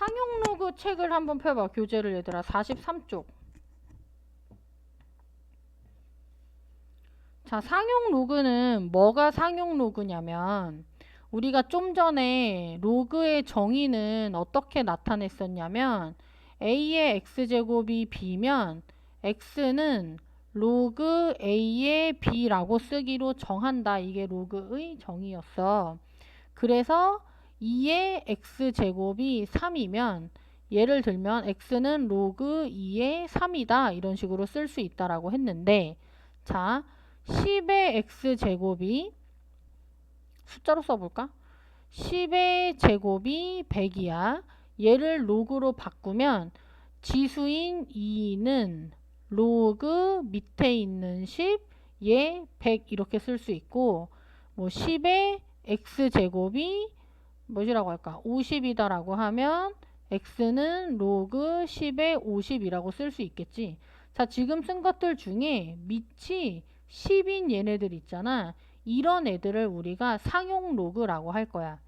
상용 로그 책을 한번 펴봐. 교재를 얘들아. 43쪽. 자, 상용 로그는 뭐가 상용 로그냐면 우리가 좀 전에 로그의 정의는 어떻게 나타냈었냐면 a의 x제곱이 b면 x는 로그 a의 b라고 쓰기로 정한다. 이게 로그의 정의였어. 그래서 2의 x제곱이 3이면 예를 들면 x는 로그 2의 3이다. 이런 식으로 쓸 수 있다라고 했는데 자, 10의 x제곱이 숫자로 써볼까? 10의 제곱이 100이야. 얘를 로그로 바꾸면 지수인 2는 로그 밑에 있는 10, 얘 100 이렇게 쓸 수 있고 뭐 10의 x제곱이 뭐지라고 할까? 50이다라고 하면 x는 로그 10의 50이라고 쓸 수 있겠지. 자, 지금 쓴 것들 중에 밑이 10인 얘네들 있잖아. 이런 애들을 우리가 상용 로그라고 할 거야.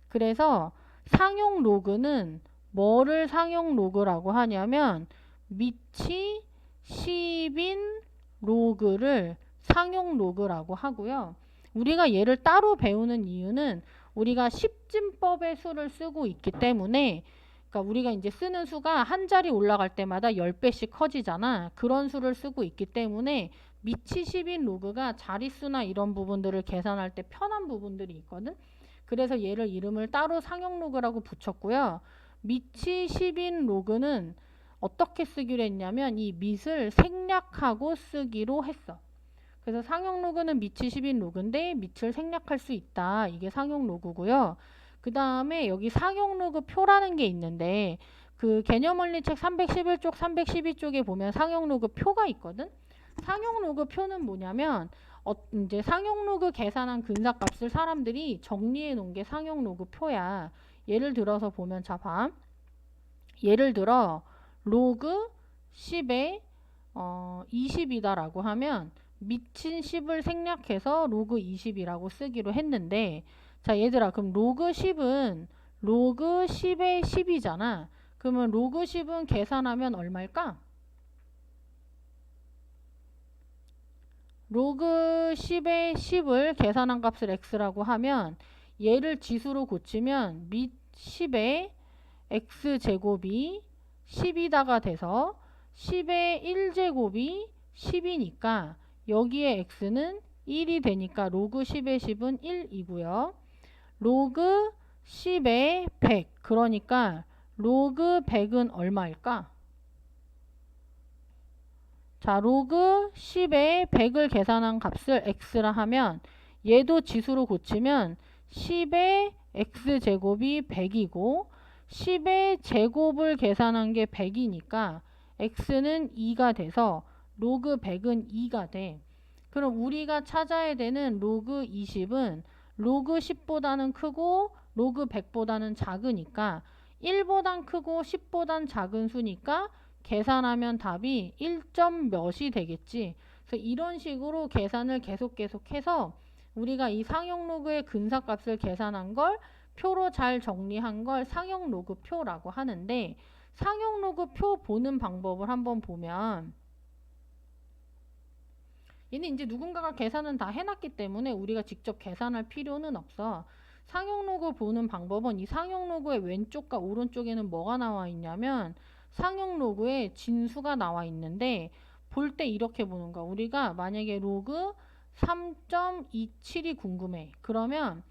그래서 상용 로그는 뭐를 상용 로그라고 하냐면 밑이 10인 로그를 상용 로그라고 하고요. 우리가 얘를 따로 배우는 이유는 우리가 십진법의 수를 쓰고 있기 때문에 그러니까 우리가 이제 쓰는 수가 한 자리 올라갈 때마다 10배씩 커지잖아. 그런 수를 쓰고 있기 때문에 밑이 10인 로그가 자릿수나 이런 부분들을 계산할 때 편한 부분들이 있거든. 그래서 얘를 이름을 따로 상용 로그라고 붙였고요. 밑이 10인 로그는 어떻게 쓰기로 했냐면 이 밑을 생략하고 쓰기로 했어. 그래서 상용 로그는 밑이 10인 로그인데 밑을 생략할 수 있다. 이게 상용 로그고요. 그 다음에 여기 상용 로그 표라는 게 있는데 그 개념원리책 311쪽, 312쪽에 보면 상용 로그 표가 있거든. 상용 로그 표는 뭐냐면 이제 상용 로그 계산한 근사값을 사람들이 정리해 놓은 게 상용 로그 표야. 예를 들어서 보면 자 봐. 예를 들어 로그 10에 20이다라고 하면 밑인 10을 생략해서 로그 20이라고 쓰기로 했는데 자 얘들아 그럼 로그 10은 로그 10의 10이잖아. 그러면 로그 10은 계산하면 얼마일까? 로그 10의 10을 계산한 값을 x라고 하면 얘를 지수로 고치면 밑 10의 x제곱이 10이다가 돼서 10의 1제곱이 10이니까 여기에 x는 1이 되니까 로그 10의 10은 1이고요. 로그 10의 100 그러니까 로그 100은 얼마일까? 자, 로그 10의 100을 계산한 값을 x라 하면 얘도 지수로 고치면 10의 x제곱이 100이고 10의 제곱을 계산한 게 100이니까 x는 2가 돼서 로그 100은 2가 돼. 그럼 우리가 찾아야 되는 로그 20은 로그 10보다는 크고 로그 100보다는 작으니까 1보단 크고 10보단 작은 수니까 계산하면 답이 1점 몇이 되겠지. 그래서 이런 식으로 계산을 계속해서 우리가 이 상용 로그의 근사값을 계산한 걸 표로 잘 정리한 걸 상용 로그 표라고 하는데 상용 로그 표 보는 방법을 한번 보면 얘는 이제 누군가가 계산은 다 해놨기 때문에 우리가 직접 계산할 필요는 없어. 상용 로그 보는 방법은 이 상용 로그의 왼쪽과 오른쪽에는 뭐가 나와 있냐면 상용 로그에 진수가 나와 있는데 볼 때 이렇게 보는 거야. 우리가 만약에 로그 3.27이 궁금해. 그러면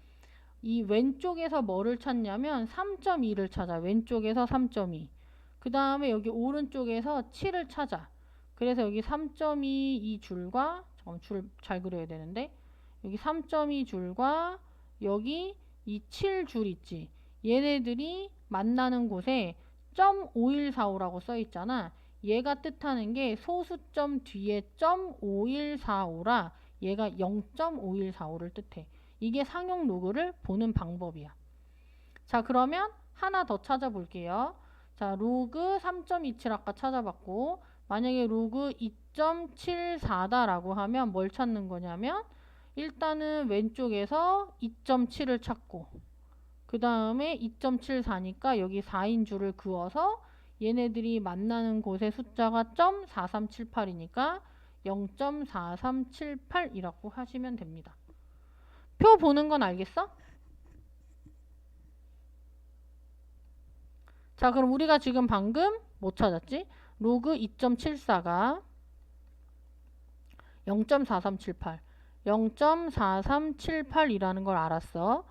이 왼쪽에서 뭐를 찾냐면 3.2를 찾아. 왼쪽에서 3.2. 그 다음에 여기 오른쪽에서 7을 찾아. 그래서 여기 3.2 이 줄과 잠깐 줄 잘 그려야 되는데 여기 3.2 줄과 여기 이 7줄 있지. 얘네들이 만나는 곳에 .5145라고 써 있잖아. 얘가 뜻하는 게 소수점 뒤에 .5145라 얘가 0.5145를 뜻해. 이게 상용 로그를 보는 방법이야. 자, 그러면 하나 더 찾아볼게요. 자, 로그 3.27 아까 찾아봤고 만약에 로그 2.74다라고 하면 뭘 찾는 거냐면 일단은 왼쪽에서 2.7을 찾고 그 다음에 2.74니까 여기 4인 줄을 그어서 얘네들이 만나는 곳의 숫자가 .4378이니까 0.4378이라고 하시면 됩니다. 표 보는 건 알겠어? 자, 그럼 우리가 지금 방금 뭐 찾았지? 로그 2.74가 0.4378, 0.4378이라는 걸 알았어.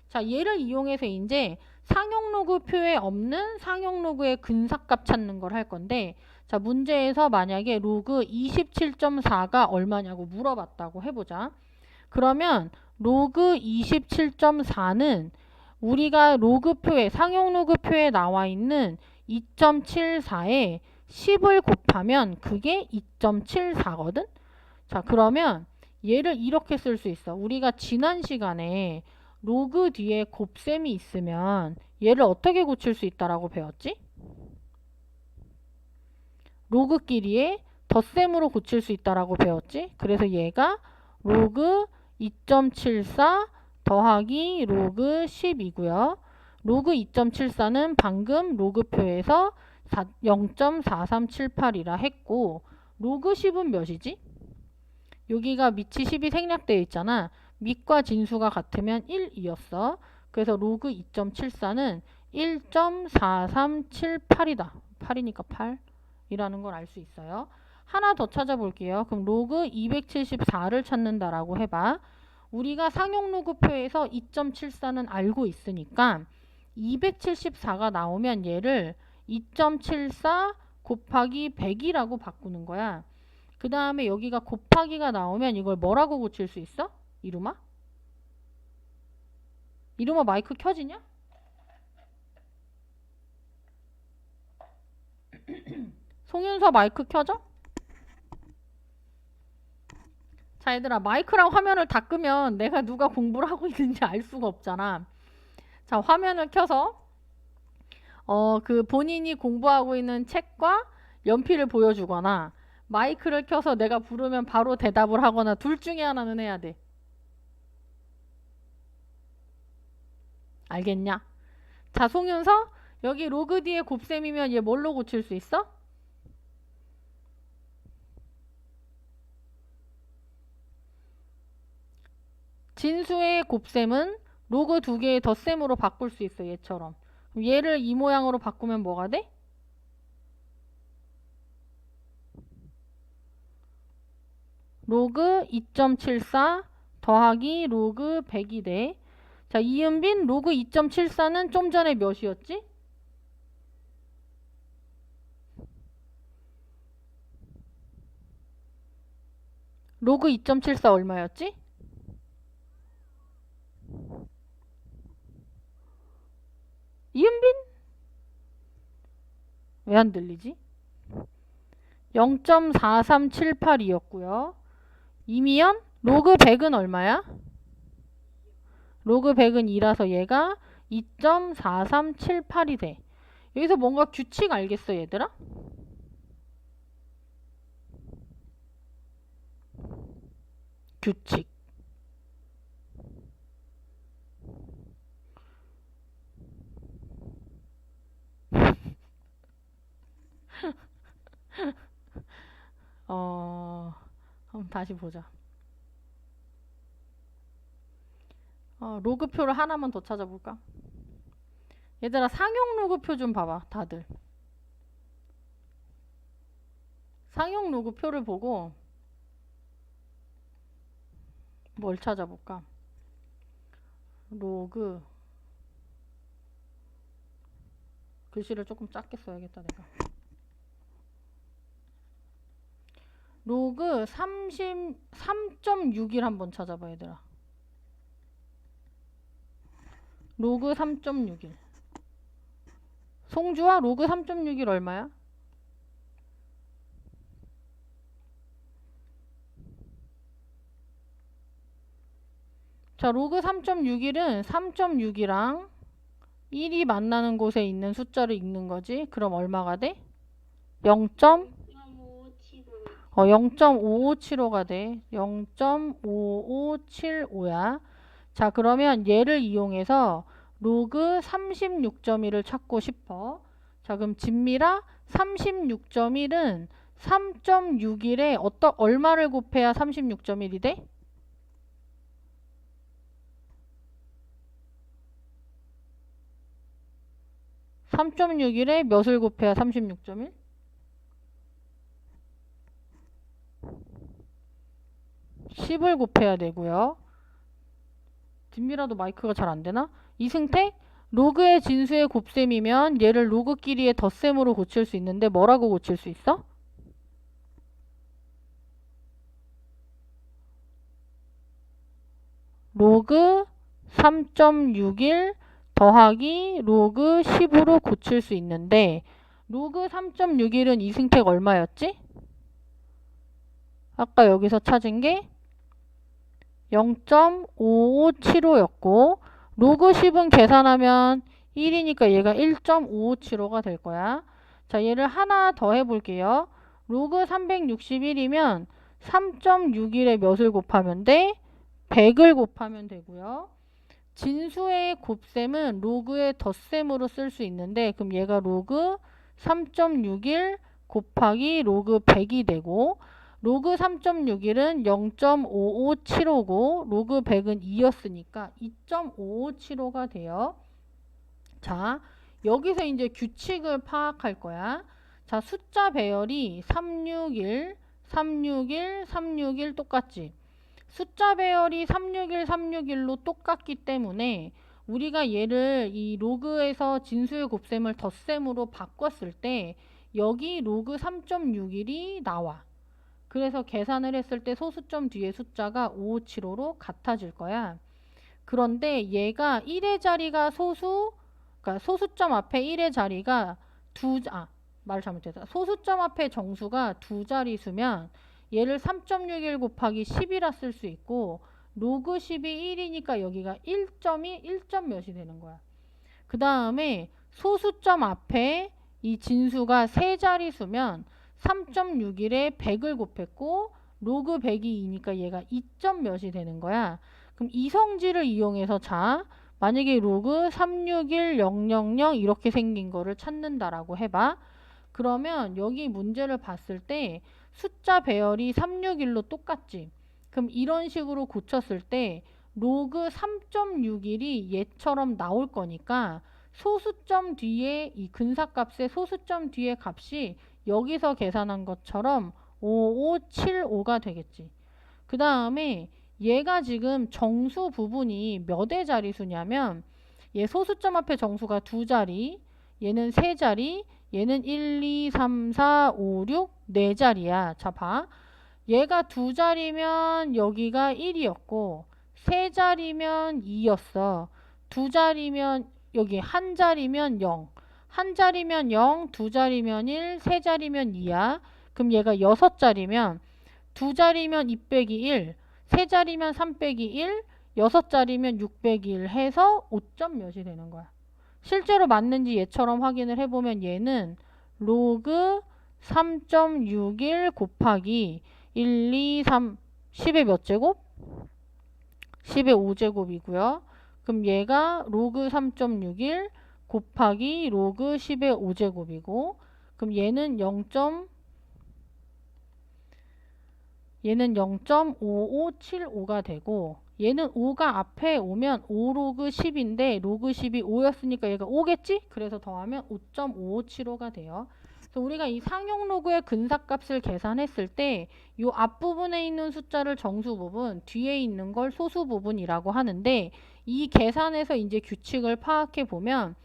자, 얘를 이용해서 이제 상용 로그 표에 없는 상용 로그의 근사값 찾는 걸 할 건데, 자, 문제에서 만약에 로그 27.4가 얼마냐고 물어봤다고 해보자. 그러면 로그 27.4는 우리가 로그표에 상용 로그표에 나와 있는 2.74에 10을 곱하면 그게 2.74거든. 자, 그러면 얘를 이렇게 쓸 수 있어. 우리가 지난 시간에 로그 뒤에 곱셈이 있으면 얘를 어떻게 고칠 수 있다라고 배웠지? 로그끼리의 덧셈으로 고칠 수 있다라고 배웠지? 그래서 얘가 로그 2.74 더하기 로그 10이고요. 로그 2.74는 방금 로그표에서 0.4378이라 했고, 로그 10은 몇이지? 여기가 밑이 10이 생략되어 있잖아. 밑과 진수가 같으면 1이었어. 그래서 로그 2.74는 1.4378이다. 8이니까 8 이라는 걸 알 수 있어요. 하나 더 찾아볼게요. 그럼 로그 274를 찾는다라고 해봐. 우리가 상용 로그표에서 2.74는 알고 있으니까 274가 나오면 얘를 2.74 곱하기 100이라고 바꾸는 거야. 그 다음에 여기가 곱하기가 나오면 이걸 뭐라고 고칠 수 있어? 이루마? 이루마 마이크 켜지냐? 송윤서 마이크 켜져? 자, 얘들아, 마이크랑 화면을 다 끄면 내가 누가 공부를 하고 있는지 알 수가 없잖아. 자, 화면을 켜서 그 본인이 공부하고 있는 책과 연필을 보여주거나 마이크를 켜서 내가 부르면 바로 대답을 하거나 둘 중에 하나는 해야 돼. 알겠냐? 자, 송윤서, 여기 로그 뒤에 곱셈이면 얘 뭘로 고칠 수 있어? 진수의 곱셈은 로그 두 개의 덧셈으로 바꿀 수 있어, 얘처럼. 얘를 이 모양으로 바꾸면 뭐가 돼? 로그 2.74 더하기 로그 100이 돼. 자, 이은빈, 로그 2.74는 좀 전에 몇이었지? 로그 2.74 얼마였지? 이은빈? 왜 안 들리지? 0.4378이었고요. 이미연, 로그 100은 얼마야? 로그 100은 2라서 얘가 2.4378이 돼. 여기서 뭔가 규칙 알겠어, 얘들아? 규칙. 한번 다시 보자. 로그표를 하나만 더 찾아볼까? 얘들아, 상용 로그표 좀 봐봐, 다들. 상용 로그표를 보고 뭘 찾아볼까? 로그. 글씨를 조금 작게 써야겠다, 내가. 로그 3.61 한번 찾아봐, 얘들아. 로그 3.61. 송주아, 로그 3.61 얼마야? 자, 로그 3.61은 3.6이랑 1이 만나는 곳에 있는 숫자를 읽는 거지. 그럼 얼마가 돼? 0.5575가 돼. 0.5575야. 자, 그러면 얘를 이용해서 로그 36.1을 찾고 싶어. 자, 그럼 진미라 36.1은 3.61에 얼마를 곱해야 36.1이 돼? 3.61에 몇을 곱해야 36.1? 10을 곱해야 되고요. 뒷미라도 마이크가 잘 안되나? 이승택? 로그의 진수의 곱셈이면 얘를 로그끼리의 덧셈으로 고칠 수 있는데 뭐라고 고칠 수 있어? 로그 3.61 더하기 로그 10으로 고칠 수 있는데 로그 3.61은 이승택 얼마였지? 아까 여기서 찾은 게 0.5575였고 로그 10은 계산하면 1이니까 얘가 1.5575가 될 거야. 자, 얘를 하나 더 해볼게요. 로그 361이면 3.61에 몇을 곱하면 돼? 100을 곱하면 되고요. 진수의 곱셈은 로그의 덧셈으로 쓸 수 있는데 그럼 얘가 로그 3.61 곱하기 로그 100이 되고 로그 3.61은 0.5575고 로그 100은 2였으니까 2.5575가 돼요. 자, 여기서 이제 규칙을 파악할 거야. 자, 숫자 배열이 361, 361, 361 똑같지? 숫자 배열이 361, 361로 똑같기 때문에 우리가 얘를 이 로그에서 진수의 곱셈을 덧셈으로 바꿨을 때 여기 로그 3.61이 나와. 그래서 계산을 했을 때 소수점 뒤에 숫자가 5575로 같아질 거야. 그런데 얘가 1의 자리가 그러니까 소수점 앞에 1의 자리가 말 잘못했다. 소수점 앞에 정수가 두 자리수면 얘를 3.61 곱하기 10이라 쓸 수 있고 로그 10이 1이니까 여기가 1점이 1점 몇이 되는 거야. 그 다음에 소수점 앞에 이 진수가 세 자리수면 3.61에 100을 곱했고 로그 100이 2니까 얘가 2점 몇이 되는 거야. 그럼 이성질을 이용해서 자, 만약에 로그 361000 이렇게 생긴 거를 찾는다라고 해봐. 그러면 여기 문제를 봤을 때 숫자 배열이 361로 똑같지. 그럼 이런 식으로 고쳤을 때 로그 3.61이 얘처럼 나올 거니까 소수점 뒤에 이 근사값의 소수점 뒤에 값이 여기서 계산한 것처럼 5575가 되겠지. 그 다음에 얘가 지금 정수 부분이 몇의 자리수냐면 얘 소수점 앞에 정수가 두 자리, 얘는 세 자리, 얘는 1, 2, 3, 4, 5, 6, 네 자리야. 자, 봐. 얘가 두 자리면 여기가 1이었고 세 자리면 2였어. 두 자리면 여기 한 자리면 0. 한 자리면 0, 두 자리면 1, 세 자리면 2야. 그럼 얘가 여섯 자리면 두 자리면 2 빼기 1, 세 자리면 3 빼기 1, 여섯 자리면 6 빼기 1 해서 5점 몇이 되는 거야. 실제로 맞는지 얘처럼 확인을 해보면 얘는 로그 3.61 곱하기 1, 2, 3, 10의 몇 제곱? 10의 5제곱이고요. 그럼 얘가 로그 3.61 곱하기 로그 10의 5제곱이고 그럼 얘는 0.5575가 되고 얘는 5가 앞에 오면 5 로그 10인데 로그 10이 5였으니까 얘가 5겠지? 그래서 더하면 5.5575가 돼요. 그래서 우리가 이 상용 로그의 근사값을 계산했을 때 이 앞부분에 있는 숫자를 정수 부분, 뒤에 있는 걸 소수 부분이라고 하는데 이 계산에서 이제 규칙을 파악해 보면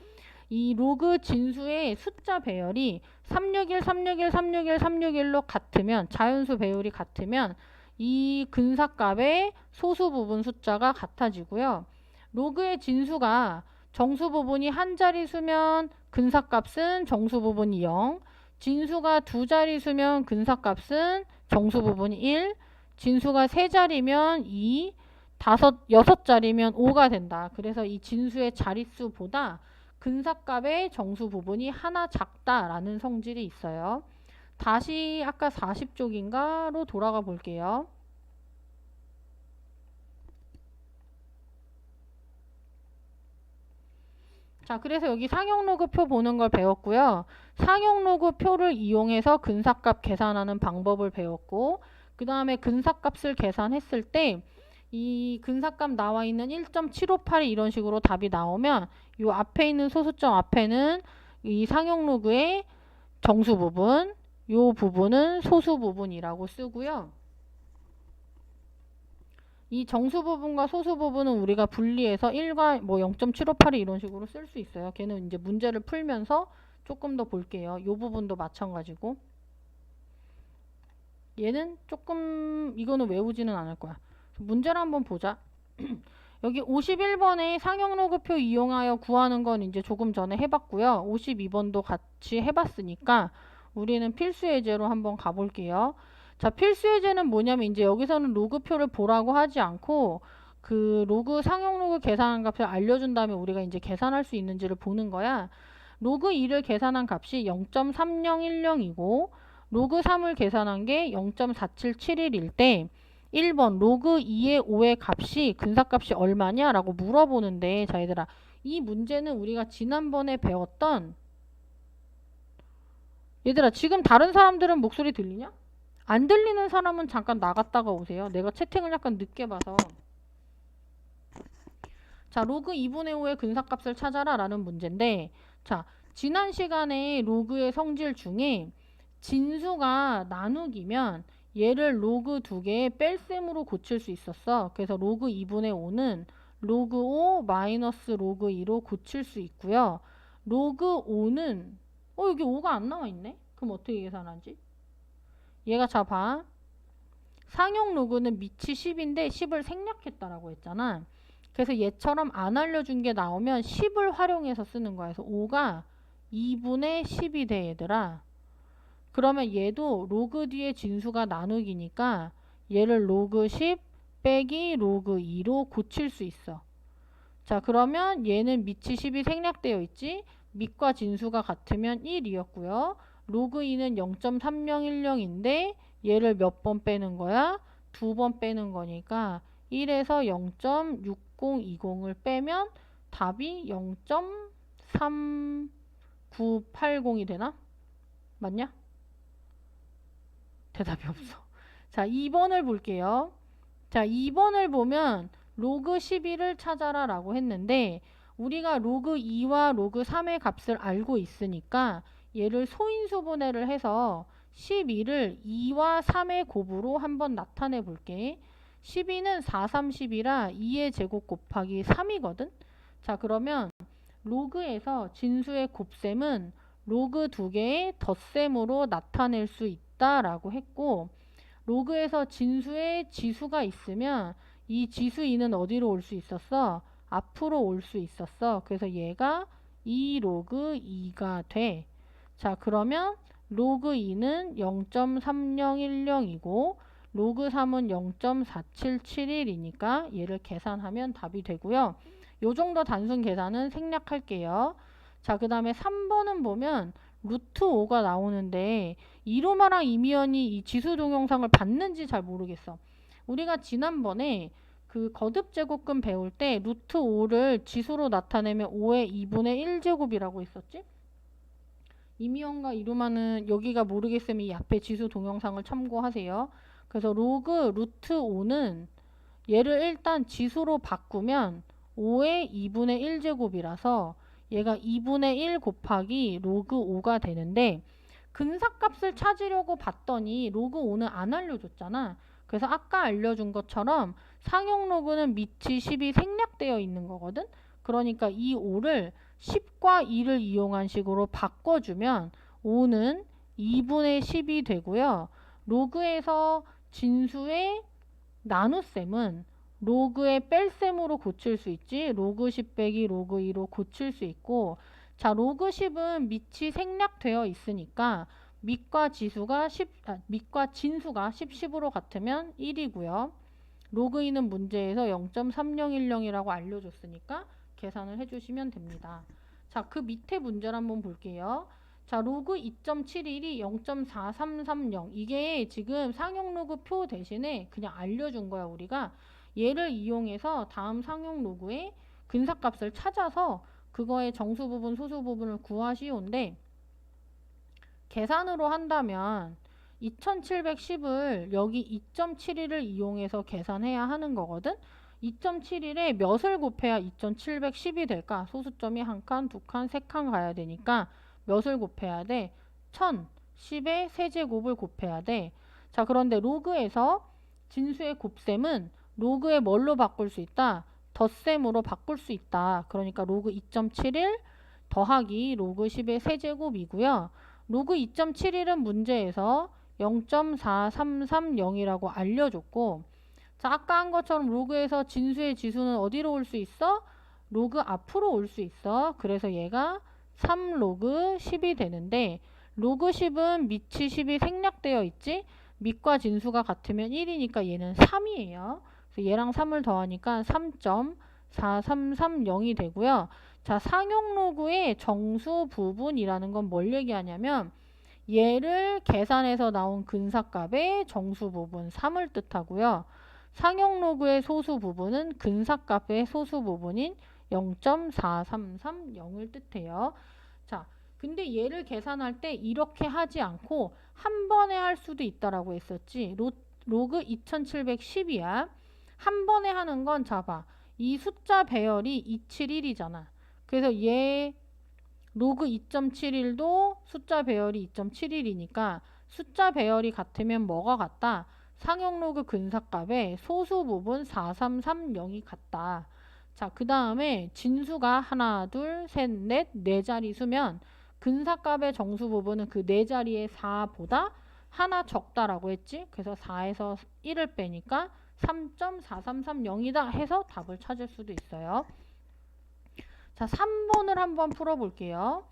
이 로그 진수의 숫자 배열이 361, 361, 361, 361로 같으면 자연수 배열이 같으면 이 근사값의 소수 부분 숫자가 같아지고요. 로그의 진수가 정수 부분이 한 자리수면 근사값은 정수 부분이 0, 진수가 두 자리수면 근사값은 정수 부분이 1, 진수가 세 자리면 2, 여섯 자리면 5가 된다. 그래서 이 진수의 자릿수보다 근사값의 정수 부분이 하나 작다라는 성질이 있어요. 다시 아까 40쪽인가로 돌아가 볼게요. 자, 그래서 여기 상용 로그표 보는 걸 배웠고요. 상용 로그표를 이용해서 근사값 계산하는 방법을 배웠고, 그 다음에 근사값을 계산했을 때 이 근사값 나와 있는 1.758이 이런 식으로 답이 나오면 이 앞에 있는 소수점 앞에는 이 상용 로그의 정수 부분, 이 부분은 소수 부분이라고 쓰고요. 이 정수 부분과 소수 부분은 우리가 분리해서 1과 뭐 0.758이 이런 식으로 쓸 수 있어요. 걔는 이제 문제를 풀면서 조금 더 볼게요. 이 부분도 마찬가지고. 얘는 조금 이거는 외우지는 않을 거야. 문제를 한번 보자. 여기 51번에 상용 로그표 이용하여 구하는 건 이제 조금 전에 해봤고요. 52번도 같이 해봤으니까 우리는 필수 예제로 한번 가볼게요. 자, 필수 예제는 뭐냐면 이제 여기서는 로그표를 보라고 하지 않고 그 로그 상용 로그 계산한 값을 알려준 다음에 우리가 이제 계산할 수 있는지를 보는 거야. 로그 2를 계산한 값이 0.3010이고 로그 3을 계산한 게 0.4771일 때 1번 로그 2의 5의 값이 근사값이 얼마냐 라고 물어보는데, 자 얘들아, 이 문제는 우리가 지난번에 배웠던, 얘들아 지금 다른 사람들은 목소리 들리냐? 안 들리는 사람은 잠깐 나갔다가 오세요. 내가 채팅을 약간 늦게 봐서. 자, 로그 2분의 5의 근사값을 찾아라 라는 문제인데, 자, 지난 시간에 로그의 성질 중에 진수가 나누기면 얘를 로그 2개의 뺄셈으로 고칠 수 있었어. 그래서 로그 2분의 5는 로그 5 마이너스 로그 2로 고칠 수 있고요. 로그 5는 여기 5가 안 나와 있네. 그럼 어떻게 계산하지? 얘가 자 봐. 상용 로그는 밑이 10인데 10을 생략했다라고 했잖아. 그래서 얘처럼 안 알려준 게 나오면 10을 활용해서 쓰는 거야. 그래서 5가 2분의 10이 돼 얘들아. 그러면 얘도 로그 뒤에 진수가 나누기니까 얘를 로그 10 빼기 로그 2로 고칠 수 있어. 자, 그러면 얘는 밑이 10이 생략되어 있지. 밑과 진수가 같으면 1이었고요. 로그 2는 0.3010인데 얘를 몇 번 빼는 거야? 2번 빼는 거니까 1에서 0.6020을 빼면 답이 0.3980이 되나? 맞냐? 대답이 없어. 자, 2번을 볼게요. 자, 2번을 보면 로그 12를 찾아라 라고 했는데 우리가 로그 2와 로그 3의 값을 알고 있으니까 얘를 소인수분해를 해서 12를 2와 3의 곱으로 한번 나타내 볼게. 12는 4, 30이라 2의 제곱 곱하기 3이거든. 자, 그러면 로그에서 진수의 곱셈은 로그 2개의 덧셈으로 나타낼 수 있다라고 했고, 로그에서 진수의 지수가 있으면 이 지수 2는 어디로 올 수 있었어? 앞으로 올 수 있었어. 그래서 얘가 2 로그 2가 돼. 자, 그러면 로그 2는 0.3010이고 로그 3은 0.4771이니까 얘를 계산하면 답이 되고요. 요 정도 단순 계산은 생략할게요. 자, 그 다음에 3번은 보면 루트 5가 나오는데 이로마랑 이미연이 이 지수 동영상을 봤는지 잘 모르겠어. 우리가 지난번에 그 거듭 제곱근 배울 때 루트 5를 지수로 나타내면 5의 2분의 1제곱이라고 했었지? 이미연과 이루마는 여기가 모르겠으면 이 앞에 지수 동영상을 참고하세요. 그래서 로그 루트 5는 얘를 일단 지수로 바꾸면 5의 2분의 1제곱이라서 얘가 2분의 1 곱하기 로그 5가 되는데 근사값을 찾으려고 봤더니 로그 5는 안 알려줬잖아. 그래서 아까 알려준 것처럼 상용 로그는 밑이 10이 생략되어 있는 거거든. 그러니까 이 5를 10과 2를 이용한 식으로 바꿔주면 5는 2분의 10이 되고요. 로그에서 진수의 나눗셈은 로그의 뺄셈으로 고칠 수 있지. 로그 10 빼기 로그 2로 고칠 수 있고, 자, 로그 10은 밑이 생략되어 있으니까 밑과 진수가 10, 10으로 같으면 1이고요. 로그 2는 문제에서 0.3010이라고 알려줬으니까 계산을 해주시면 됩니다. 자, 그 밑에 문제를 한번 볼게요. 자, 로그 2.71이 0.4330. 이게 지금 상용 로그 표 대신에 그냥 알려준 거야, 우리가. 얘를 이용해서 다음 상용 로그의 근사값을 찾아서 그거의 정수 부분, 소수 부분을 구하시오인데 계산으로 한다면 2710을 여기 2.71을 이용해서 계산해야 하는 거거든. 2.71에 몇을 곱해야 2710이 될까? 소수점이 한 칸, 두 칸, 세 칸 가야 되니까 몇을 곱해야 돼? 1010의 세제곱을 곱해야 돼. 자, 그런데 로그에서 진수의 곱셈은 로그에 뭘로 바꿀 수 있다? 덧셈으로 바꿀 수 있다. 그러니까 로그 2.71 더하기 로그 10의 세제곱이고요. 로그 2.71은 문제에서 0.4330이라고 알려줬고, 자, 아까 한 것처럼 로그에서 진수의 지수는 어디로 올 수 있어? 로그 앞으로 올 수 있어. 그래서 얘가 3로그 10이 되는데, 로그 10은 밑이 10이 생략되어 있지? 밑과 진수가 같으면 1이니까 얘는 3이에요. 그래서 얘랑 3을 더하니까 3.4330이 되고요. 자, 상용 로그의 정수 부분이라는 건 뭘 얘기하냐면 얘를 계산해서 나온 근사값의 정수 부분 3을 뜻하고요. 상용 로그의 소수 부분은 근사값의 소수 부분인 0.4330을 뜻해요. 자, 근데 얘를 계산할 때 이렇게 하지 않고 한 번에 할 수도 있다라고 했었지. 로그 2710이야. 한 번에 하는 건 잡아. 이 숫자 배열이 271이잖아. 그래서 얘 로그 2.71도 숫자 배열이 2.71이니까 숫자 배열이 같으면 뭐가 같다? 상용 로그 근사값의 소수 부분 4330이 같다. 자, 그 다음에 진수가 하나, 둘, 셋, 넷, 네 자리 수면 근사값의 정수 부분은 그 네 자리의 4보다 하나 적다라고 했지? 그래서 4에서 1을 빼니까 3.4330이다 해서 답을 찾을 수도 있어요. 자, 3번을 한번 풀어볼게요.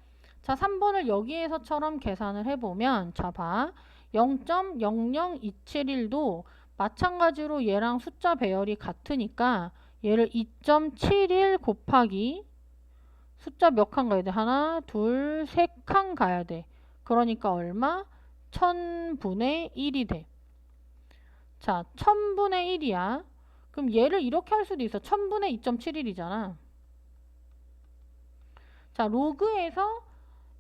자, 3번을 여기에서처럼 계산을 해보면 자, 봐. 0.00271도 마찬가지로 얘랑 숫자 배열이 같으니까 얘를 2.71 곱하기 숫자 몇 칸 가야 돼? 하나, 둘, 세 칸 가야 돼. 그러니까 얼마? 1000분의 1이 돼. 자, 1000분의 1이야. 그럼 얘를 이렇게 할 수도 있어. 1000분의 2.71이잖아. 자, 로그에서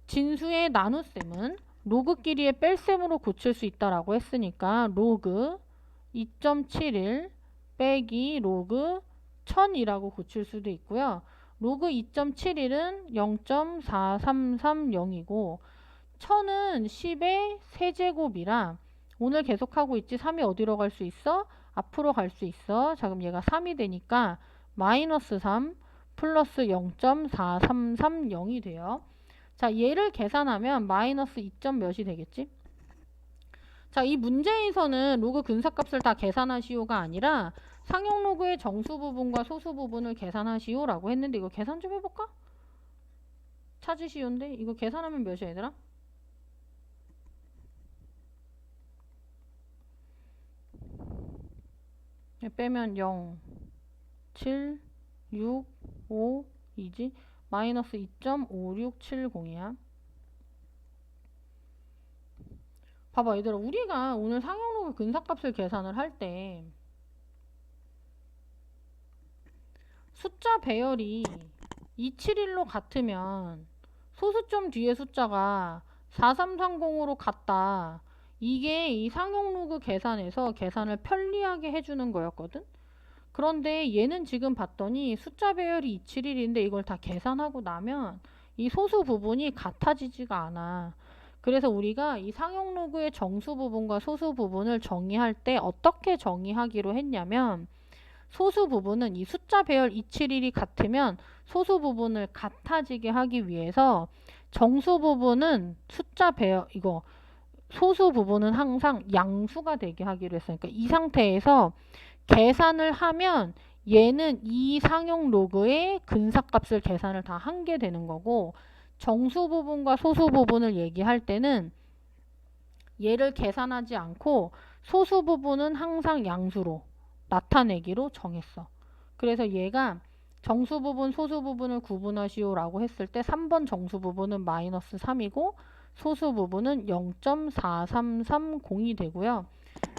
진수의 나눗셈은 로그끼리의 뺄셈으로 고칠 수 있다라고 했으니까 로그 2.71 빼기 로그 1000이라고 고칠 수도 있고요. 로그 2.71은 0.4330이고 1000은 10의 세제곱이라 오늘 계속하고 있지. 3이 어디로 갈 수 있어? 앞으로 갈 수 있어. 자, 그럼 얘가 3이 되니까 마이너스 3 플러스 0.4330이 돼요. 자, 얘를 계산하면 마이너스 2점 몇이 되겠지? 자, 이 문제에서는 로그 근사값을 다 계산하시오가 아니라 상용 로그의 정수 부분과 소수 부분을 계산하시오라고 했는데 이거 계산 좀 해볼까? 찾으시오인데 이거 계산하면 몇이야 얘들아? 빼면 0, 7, 6, 5, 2지? 마이너스 2.5670이야. 봐봐 얘들아, 우리가 오늘 상용 로그 근사값을 계산을 할 때 숫자 배열이 271로 같으면 소수점 뒤에 숫자가 4330으로 같다. 이게 이 상용 로그 계산에서 계산을 편리하게 해주는 거였거든. 그런데 얘는 지금 봤더니 숫자 배열이 271인데 이걸 다 계산하고 나면 이 소수 부분이 같아지지가 않아. 그래서 우리가 이 상용 로그의 정수 부분과 소수 부분을 정의할 때 어떻게 정의하기로 했냐면 소수 부분은 이 숫자 배열 271이 같으면 소수 부분을 같아지게 하기 위해서 정수 부분은 숫자 배열 이거 소수 부분은 항상 양수가 되게 하기로 했으니까 이 상태에서 계산을 하면 얘는 이 상용 로그의 근사값을 계산을 다 한 게 되는 거고 정수 부분과 소수 부분을 얘기할 때는 얘를 계산하지 않고 소수 부분은 항상 양수로 나타내기로 정했어. 그래서 얘가 정수 부분, 소수 부분을 구분하시오라고 했을 때 3번 정수 부분은 마이너스 3이고 소수 부분은 0.4330이 되고요.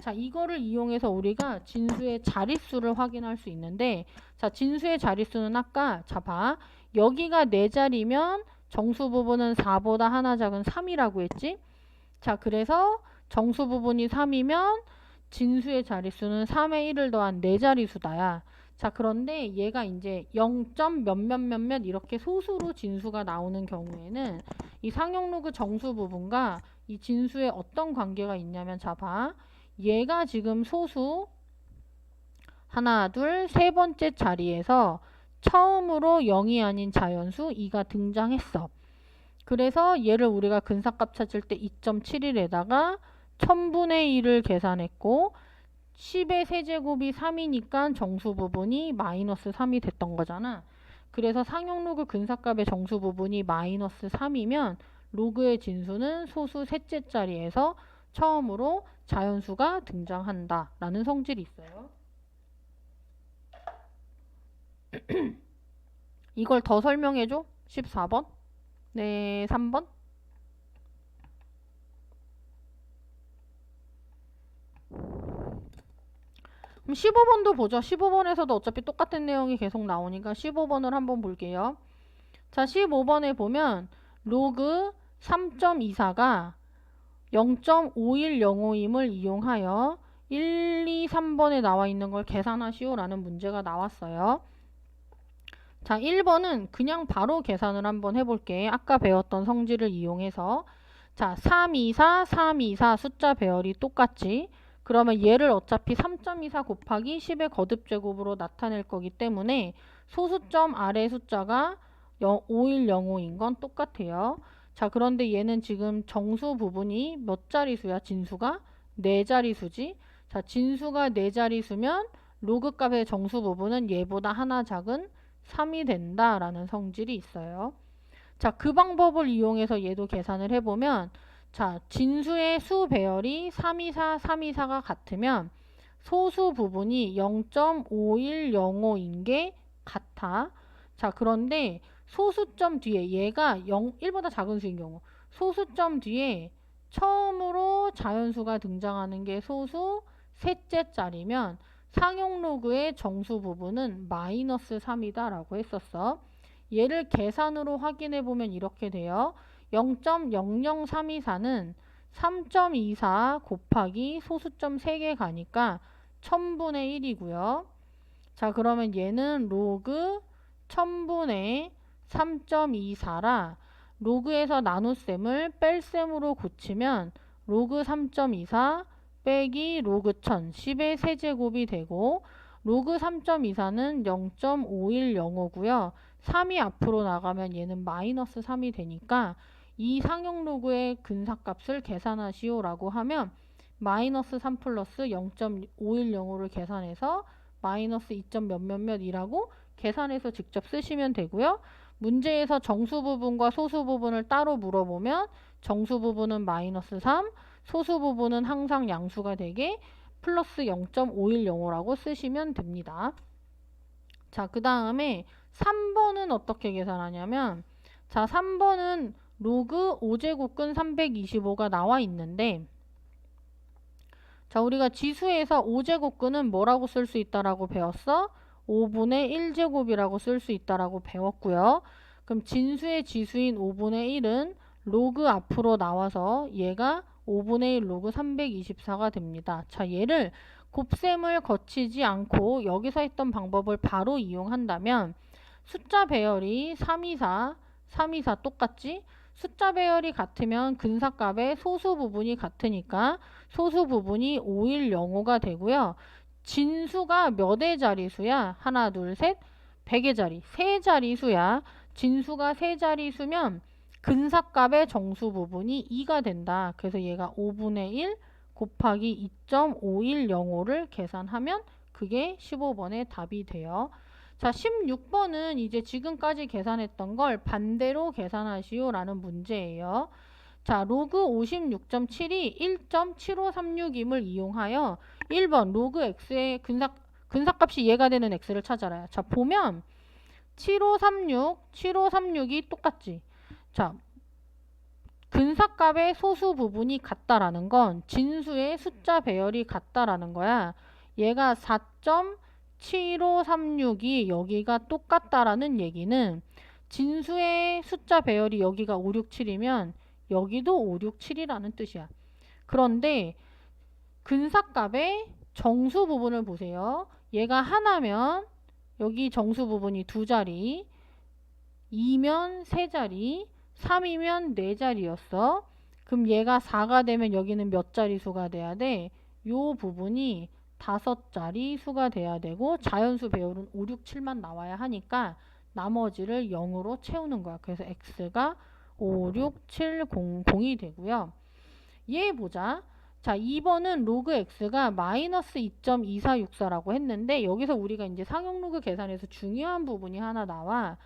자, 이거를 이용해서 우리가 진수의 자릿수를 확인할 수 있는데 자, 진수의 자릿수는 아까 자, 봐. 여기가 4자리면 정수 부분은 4보다 하나 작은 3이라고 했지? 자, 그래서 정수 부분이 3이면 진수의 자릿수는 3의 1을 더한 4자리수다야. 자, 그런데 얘가 이제 0. 몇몇 이렇게 소수로 진수가 나오는 경우에는 이 상용로그 정수 부분과 이 진수에 어떤 관계가 있냐면, 자, 봐. 얘가 지금 소수 하나, 둘, 세 번째 자리에서 처음으로 0이 아닌 자연수 2가 등장했어. 그래서 얘를 우리가 근사값 찾을 때 2.71에다가 1000분의 1을 계산했고 10의 세제곱이 3이니까 정수 부분이 마이너스 3이 됐던 거잖아. 그래서 상용로그 근사값의 정수 부분이 마이너스 3이면 로그의 진수는 소수 셋째 자리에서 처음으로 자연수가 등장한다 라는 성질이 있어요. 이걸 더 설명해줘? 14번? 네, 3번? 그럼 15번도 보죠. 15번에서도 어차피 똑같은 내용이 계속 나오니까 15번을 한번 볼게요. 자, 15번에 보면 로그 3.24가 0.51055임을 이용하여 1, 2, 3번에 나와 있는 걸 계산하시오 라는 문제가 나왔어요. 자, 1번은 그냥 바로 계산을 한번 해볼게. 아까 배웠던 성질을 이용해서. 자, 324, 324 숫자 배열이 똑같지. 그러면 얘를 어차피 3.24 곱하기 10의 거듭제곱으로 나타낼 거기 때문에 소수점 아래 숫자가 5105인 건 똑같아요. 자, 그런데 얘는 지금 정수 부분이 몇 자리수야? 진수가 4자리수지. 자, 진수가 4자리수면 로그 값의 정수 부분은 얘보다 하나 작은 3이 된다라는 성질이 있어요. 자, 그 방법을 이용해서 얘도 계산을 해보면, 자, 진수의 수 배열이 324, 324가 같으면 소수 부분이 0.5105인 게 같아. 자, 그런데 소수점 뒤에 얘가 1보다 작은 수인 경우 소수점 뒤에 처음으로 자연수가 등장하는 게 소수 셋째 자리면 상용 로그의 정수 부분은 마이너스 3이다 라고 했었어. 얘를 계산으로 확인해 보면 이렇게 돼요. 0.00324는 3.24 곱하기 소수점 3개 가니까 1000분의 1이고요. 자, 그러면 얘는 로그 1000분의 3.24라 로그에서 나눗셈을 뺄셈으로 고치면 로그 3.24 빼기 로그 1000, 10의 세제곱이 되고 로그 3.24는 0.5105고요. 3이 앞으로 나가면 얘는 마이너스 3이 되니까 이 상용 로그의 근사값을 계산하시오 라고 하면 마이너스 3 플러스 0.5105를 계산해서 마이너스 2. 몇몇몇이라고 계산해서 직접 쓰시면 되고요. 문제에서 정수 부분과 소수 부분을 따로 물어보면 정수 부분은 마이너스 3, 소수 부분은 항상 양수가 되게 플러스 0.5105라고 쓰시면 됩니다. 자, 그 다음에 3번은 어떻게 계산하냐면, 자, 3번은 로그 5제곱근 325가 나와 있는데, 자, 우리가 지수에서 5제곱근은 뭐라고 쓸 수 있다라고 배웠어? 5분의 1제곱이라고 쓸 수 있다라고 배웠고요. 그럼 진수의 지수인 5분의 1은 로그 앞으로 나와서 얘가 5분의 1 로그 324가 됩니다. 자, 얘를 곱셈을 거치지 않고 여기서 했던 방법을 바로 이용한다면 숫자 배열이 324, 324 똑같지? 숫자 배열이 같으면 근사값의 소수 부분이 같으니까 소수 부분이 5105가 되고요. 진수가 몇의 자리수야? 하나, 둘, 셋, 100의 자리, 세 자리수야. 진수가 세 자리수면 근사값의 정수 부분이 2가 된다. 그래서 얘가 5분의 1 곱하기 2.5105를 계산하면 그게 15번의 답이 돼요. 자, 16번은 이제 지금까지 계산했던 걸 반대로 계산하시오 라는 문제예요. 자, 로그 56.7이 1.7536임을 이용하여 1번 로그 x의 근사값이 얘가 되는 x를 찾아라. 자, 보면 7536이 똑같지. 자, 근사값의 소수 부분이 같다라는 건 진수의 숫자 배열이 같다라는 거야. 얘가 4.7536이 여기가 똑같다라는 얘기는 진수의 숫자 배열이 여기가 5, 6, 7이면 여기도 5, 6, 7이라는 뜻이야. 그런데 근사값의 정수 부분을 보세요. 얘가 하나면 여기 정수 부분이 두 자리, 2면 세 자리, 3이면 네 자리였어. 그럼 얘가 4가 되면 여기는 몇 자리 수가 돼야 돼? 요 부분이 5자리 수가 돼야 되고 자연수 배열은 5, 6, 7만 나와야 하니까 나머지를 0으로 채우는 거야. 그래서 x가 5, 6, 7, 0, 0이 되고요. 얘 보자. 자, 2번은 로그 x가 마이너스 2.2464라고 했는데 여기서 우리가 이제 상용 로그 계산에서 중요한 부분이 하나 나와.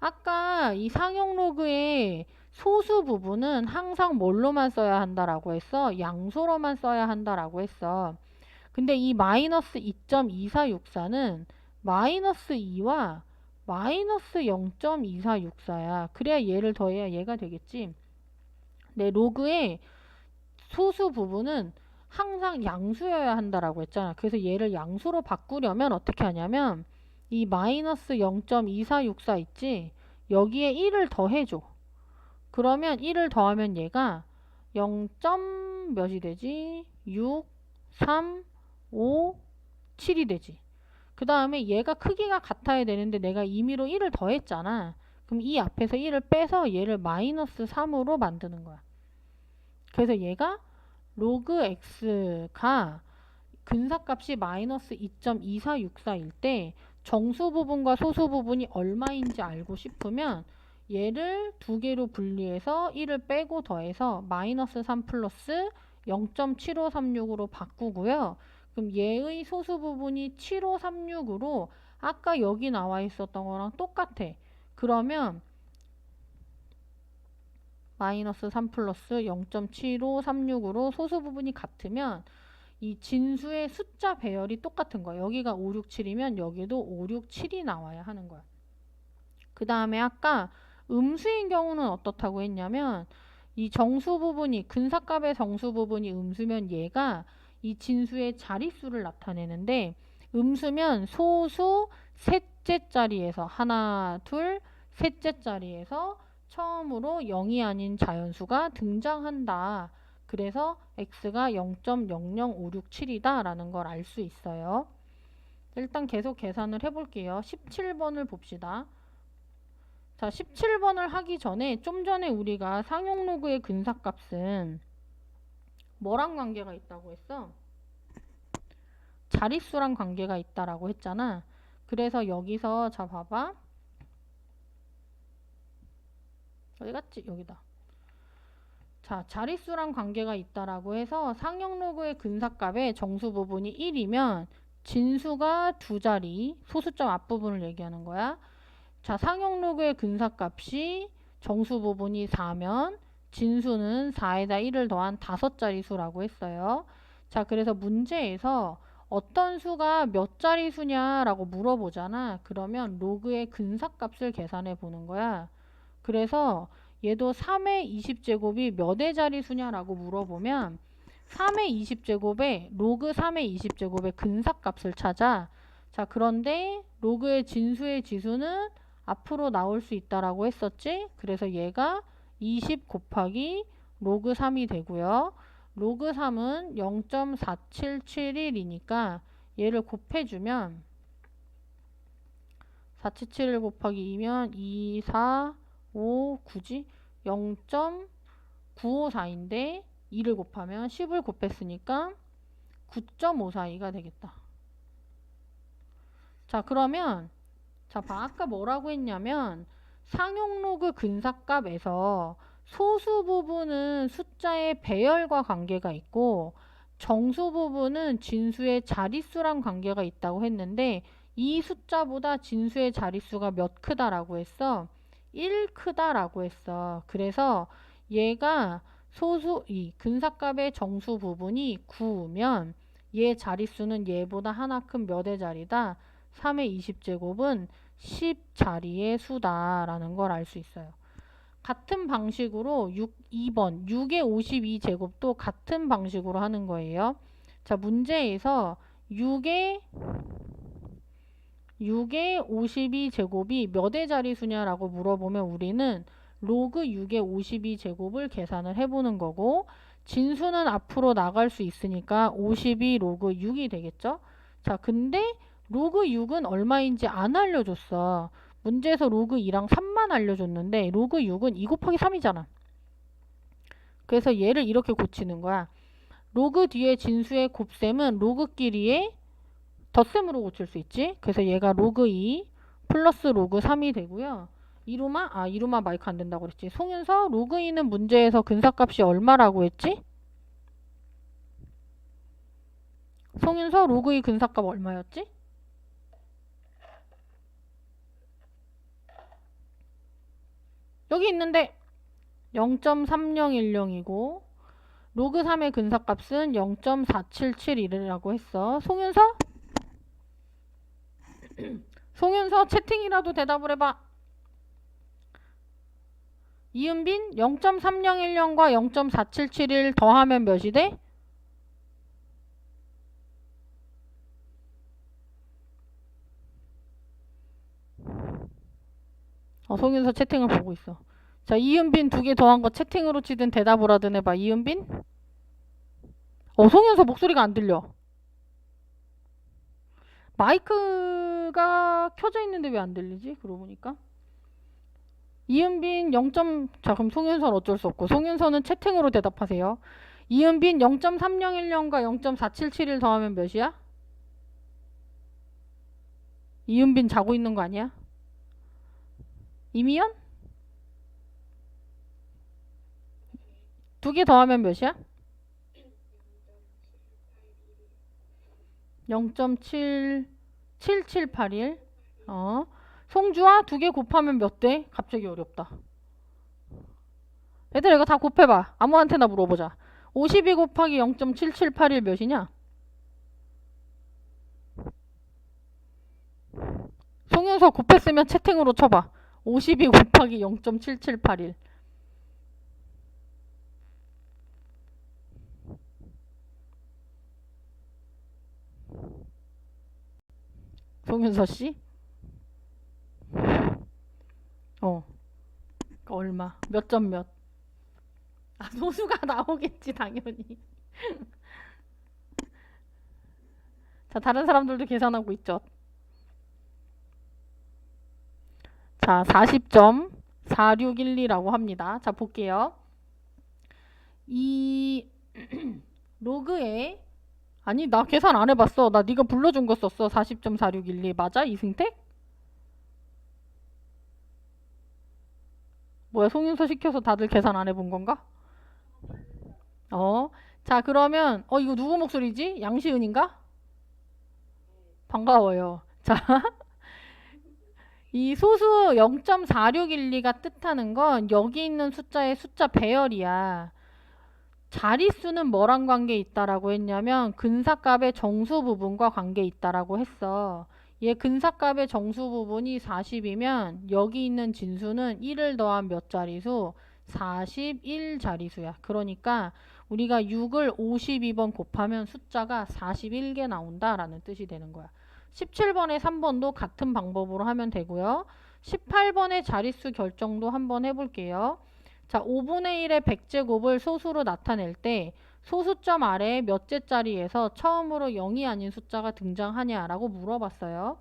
아까 이 상용 로그의 소수 부분은 항상 뭘로만 써야 한다라고 했어? 양수로만 써야 한다라고 했어. 근데 이 마이너스 2.2464는 마이너스 2와 마이너스 0.2464야. 그래야 얘를 더해야 얘가 되겠지. 네, 로그의 소수 부분은 항상 양수여야 한다라고 했잖아. 그래서 얘를 양수로 바꾸려면 어떻게 하냐면 이 마이너스 0.2464 있지? 여기에 1을 더해줘. 그러면 1을 더하면 얘가 0. 몇이 되지? 6, 3, 5, 7이 되지. 그 다음에 얘가 크기가 같아야 되는데 내가 임의로 1을 더했잖아. 그럼 이 앞에서 1을 빼서 얘를 마이너스 3으로 만드는 거야. 그래서 얘가 로그 x가 근사값이 마이너스 2.2464일 때 정수 부분과 소수 부분이 얼마인지 알고 싶으면 얘를 두 개로 분리해서 1을 빼고 더해서 마이너스 3 플러스 0.7536으로 바꾸고요. 그럼 얘의 소수 부분이 7536으로 아까 여기 나와 있었던 거랑 똑같아. 그러면 마이너스 3 플러스 0.7536으로 소수 부분이 같으면 이 진수의 숫자 배열이 똑같은 거야. 여기가 5, 6, 7이면 여기도 5, 6, 7이 나와야 하는 거야. 그 다음에 아까 음수인 경우는 어떻다고 했냐면 이 정수 부분이 근사값의 정수 부분이 음수면 얘가 이 진수의 자릿수를 나타내는데 음수면 소수 셋째 자리에서 하나, 둘, 셋째 자리에서 처음으로 0이 아닌 자연수가 등장한다. 그래서 x가 0.00567이다 라는 걸 알 수 있어요. 일단 계속 계산을 해볼게요. 17번을 봅시다. 자, 17번을 하기 전에 좀 전에 우리가 상용 로그의 근사값은 뭐랑 관계가 있다고 했어? 자릿수랑 관계가 있다라고 했잖아. 그래서 여기서 자 봐봐. 어디 갔지? 여기다. 자, 자릿수랑 관계가 있다라고 해서 상용 로그의 근사값의 정수 부분이 1이면 진수가 두 자리, 소수점 앞부분을 얘기하는 거야. 자, 상용 로그의 근사값이 정수 부분이 4면 진수는 4에다 1을 더한 5자리 수라고 했어요. 자, 그래서 문제에서 어떤 수가 몇 자리 수냐라고 물어보잖아. 그러면 로그의 근사값을 계산해 보는 거야. 그래서 얘도 3의 20제곱이 몇의 자리 수냐라고 물어보면 3의 20제곱에 로그 3의 20제곱의 근사값을 찾아. 자, 그런데 로그의 진수의 지수는 앞으로 나올 수 있다라고 했었지? 그래서 얘가 20 곱하기 로그 3이 되고요. 로그 3은 0.4771이니까 얘를 곱해주면 477 곱하기 2면 2, 4, 5, 9지? 0.954인데 2를 곱하면 10을 곱했으니까 9.542가 되겠다. 자, 그러면 자, 아까 뭐라고 했냐면 상용 로그 근사값에서 소수 부분은 숫자의 배열과 관계가 있고 정수 부분은 진수의 자릿수랑 관계가 있다고 했는데 이 숫자보다 진수의 자릿수가 몇 크다라고 했어? 1 크다라고 했어. 그래서 얘가 소수 이 근사값의 정수 부분이 9면 얘 자릿수는 얘보다 하나 큰 몇의 자리다? 3의 20제곱은 10자리의 수다라는 걸 알 수 있어요. 같은 방식으로 2번 6의 52제곱도 같은 방식으로 하는 거예요. 자, 문제에서 6의 6의 52제곱이 몇의 자리수냐라고 물어보면 우리는 로그 6의 52제곱을 계산을 해보는 거고, 진수는 앞으로 나갈 수 있으니까 52 로그 6이 되겠죠? 자, 근데 로그 6은 얼마인지 안 알려줬어. 문제에서 로그 2랑 3만 알려줬는데 로그 6은 2 곱하기 3이잖아. 그래서 얘를 이렇게 고치는 거야. 로그 뒤에 진수의 곱셈은 로그끼리의 덧셈으로 고칠 수 있지. 그래서 얘가 로그 2 플러스 로그 3이 되고요. 이루마 마이크 안 된다고 그랬지. 송윤서 로그 2는 문제에서 근사값이 얼마라고 했지? 송윤서 로그 2 근사값 얼마였지? 여기 있는데 0.3010이고 로그 3의 근사값은 0.4771이라고 했어. 송윤서? 송윤서 채팅이라도 대답을 해봐. 이은빈 0.3010과 0.4771 더하면 몇이 돼? 송윤서 채팅을 보고 있어. 자, 이은빈 2개 더한 거 채팅으로 치든 대답을 하든 해봐. 이은빈? 송윤서 목소리가 안 들려. 마이크가 켜져 있는데 왜 안 들리지? 그러고 보니까. 이은빈 0. 자, 그럼 송윤서는 어쩔 수 없고 송윤서는 채팅으로 대답하세요. 이은빈 0.3010과 0.4771 더하면 몇이야? 이은빈 자고 있는 거 아니야? 이미연? 2개 더하면 몇이야? 0.7781. 송주아 2개 곱하면 몇 돼? 갑자기 어렵다. 얘들아 이거 다 곱해봐. 아무한테나 물어보자. 52 곱하기 0.7781 몇이냐? 송윤서 곱했으면 채팅으로 쳐봐. 52 곱하기 0.7781. 송윤서씨? 얼마? 몇 점 몇? 소수가 나오겠지 당연히. 자, 다른 사람들도 계산하고 있죠. 자, 40.4612라고 합니다. 자, 볼게요. 이 로그에 아니 나 계산 안 해봤어. 나 네가 불러준 거 썼어. 40.4612 맞아? 이승택? 뭐야, 송윤서 시켜서 다들 계산 안 해본 건가? 자, 그러면 이거 누구 목소리지? 양시은인가? 반가워요. 자, 이 소수 0.4612가 뜻하는 건 여기 있는 숫자의 숫자 배열이야. 자릿수는 뭐랑 관계 있다라고 했냐면 근사값의 정수 부분과 관계 있다라고 했어. 얘 근사값의 정수 부분이 40이면 여기 있는 진수는 1을 더한 몇 자리수? 41 자리수야. 그러니까 우리가 6을 52번 곱하면 숫자가 41개 나온다라는 뜻이 되는 거야. 17번에 3번도 같은 방법으로 하면 되고요. 18번의 자릿수 결정도 한번 해볼게요. 자, 5분의 1의 100제곱을 소수로 나타낼 때 소수점 아래에 몇째 자리에서 처음으로 0이 아닌 숫자가 등장하냐라고 물어봤어요.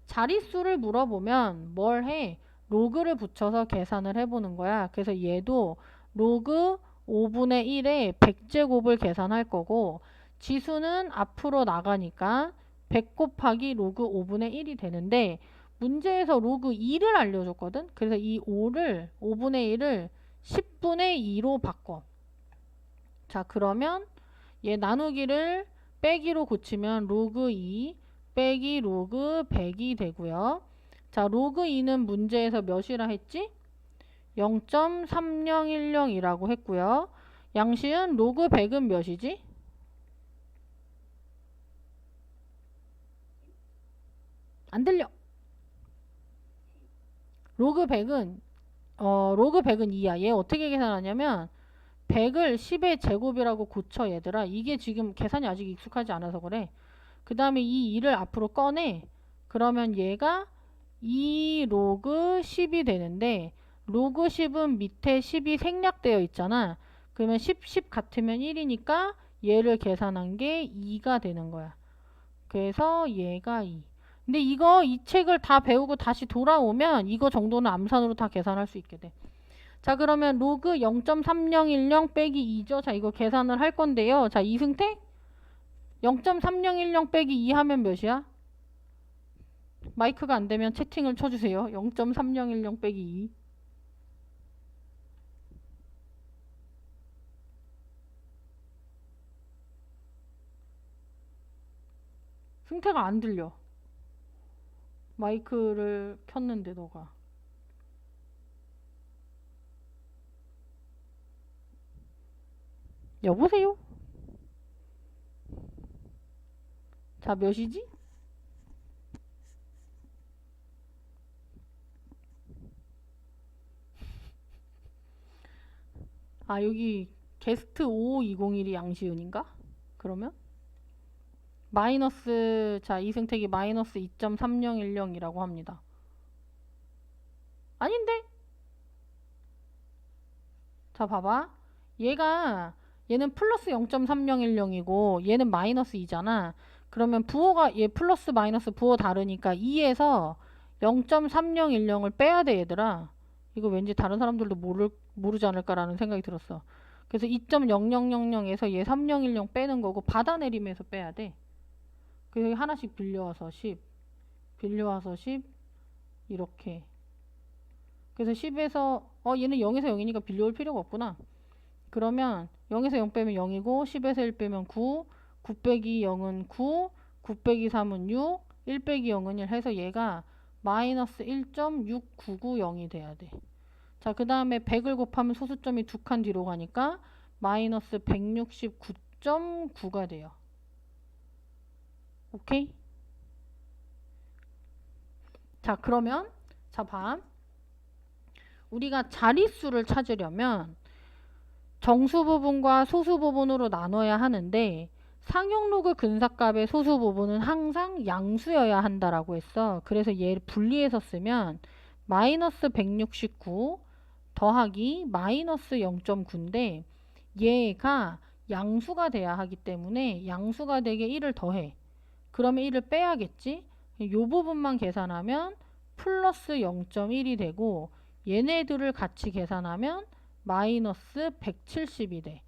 자릿수를 물어보면 뭘 해? 로그를 붙여서 계산을 해보는 거야. 그래서 얘도 로그 5분의 1에 100제곱을 계산할 거고 지수는 앞으로 나가니까 100 곱하기 로그 5분의 1이 되는데 문제에서 로그 2를 알려줬거든. 그래서 이 5분의 1을 10분의 2로 바꿔. 자, 그러면 얘 나누기를 빼기로 고치면 로그 2 빼기 로그 100이 되고요. 자, 로그 2는 문제에서 몇이라 했지? 0.3010이라고 했고요. 양시은 로그 100은 몇이지? 안 들려. 로그 100은 로그 100은 2야. 얘 어떻게 계산하냐면 100을 10의 제곱이라고 고쳐 얘들아. 이게 지금 계산이 아직 익숙하지 않아서 그래. 그 다음에 이 2를 앞으로 꺼내. 그러면 얘가 2 로그 10이 되는데 로그 10은 밑에 10이 생략되어 있잖아. 그러면 10 같으면 1이니까 얘를 계산한 게 2가 되는 거야. 그래서 얘가 2. 근데 이 책을 다 배우고 다시 돌아오면 이거 정도는 암산으로 다 계산할 수 있게 돼. 자, 그러면 로그 0.3010 빼기 2죠. 자, 이거 계산을 할 건데요. 자, 이승택 0.3010 빼기 2 하면 몇이야? 마이크가 안 되면 채팅을 쳐주세요. 0.3010 빼기 2. 승태가 안 들려. 마이크를 켰는데 너가. 여보세요? 자, 몇이지? 아, 여기 게스트 55012 양시은인가? 그러면? 마이너스, 자, 이승택이 마이너스 2.3010이라고 합니다. 아닌데? 자, 봐봐. 얘는 플러스 0.3010이고 얘는 마이너스 2잖아. 그러면 부호가 얘 플러스 마이너스 부호 다르니까 2에서 0.3010을 빼야 돼, 얘들아. 이거 왠지 다른 사람들도 모르지 않을까라는 생각이 들었어. 그래서 2.0000에서 얘 3010 빼는 거고 받아내림에서 빼야 돼. 그래서 하나씩 빌려와서 10, 빌려와서 10 이렇게. 그래서 10에서 얘는 0에서 0이니까 빌려올 필요가 없구나. 그러면 0에서 0 빼면 0이고 10에서 1 빼면 9, 9 빼기 0은 9, 9 빼기 3은 6, 1 빼기 0은 1 해서 얘가 마이너스 1.6990이 돼야 돼. 자, 그 다음에 100을 곱하면 소수점이 두 칸 뒤로 가니까 마이너스 169.9가 돼요. 오케이? 자, 그러면 자, 봐. 우리가 자릿수를 찾으려면 정수 부분과 소수 부분으로 나눠야 하는데 상용 로그 근사값의 소수 부분은 항상 양수여야 한다라고 했어. 그래서 얘를 분리해서 쓰면 마이너스 169 더하기 마이너스 0.9인데 얘가 양수가 돼야 하기 때문에 양수가 되게 1을 더해. 그러면 1을 빼야겠지? 이 부분만 계산하면 플러스 0.1이 되고 얘네들을 같이 계산하면 마이너스 170이 돼.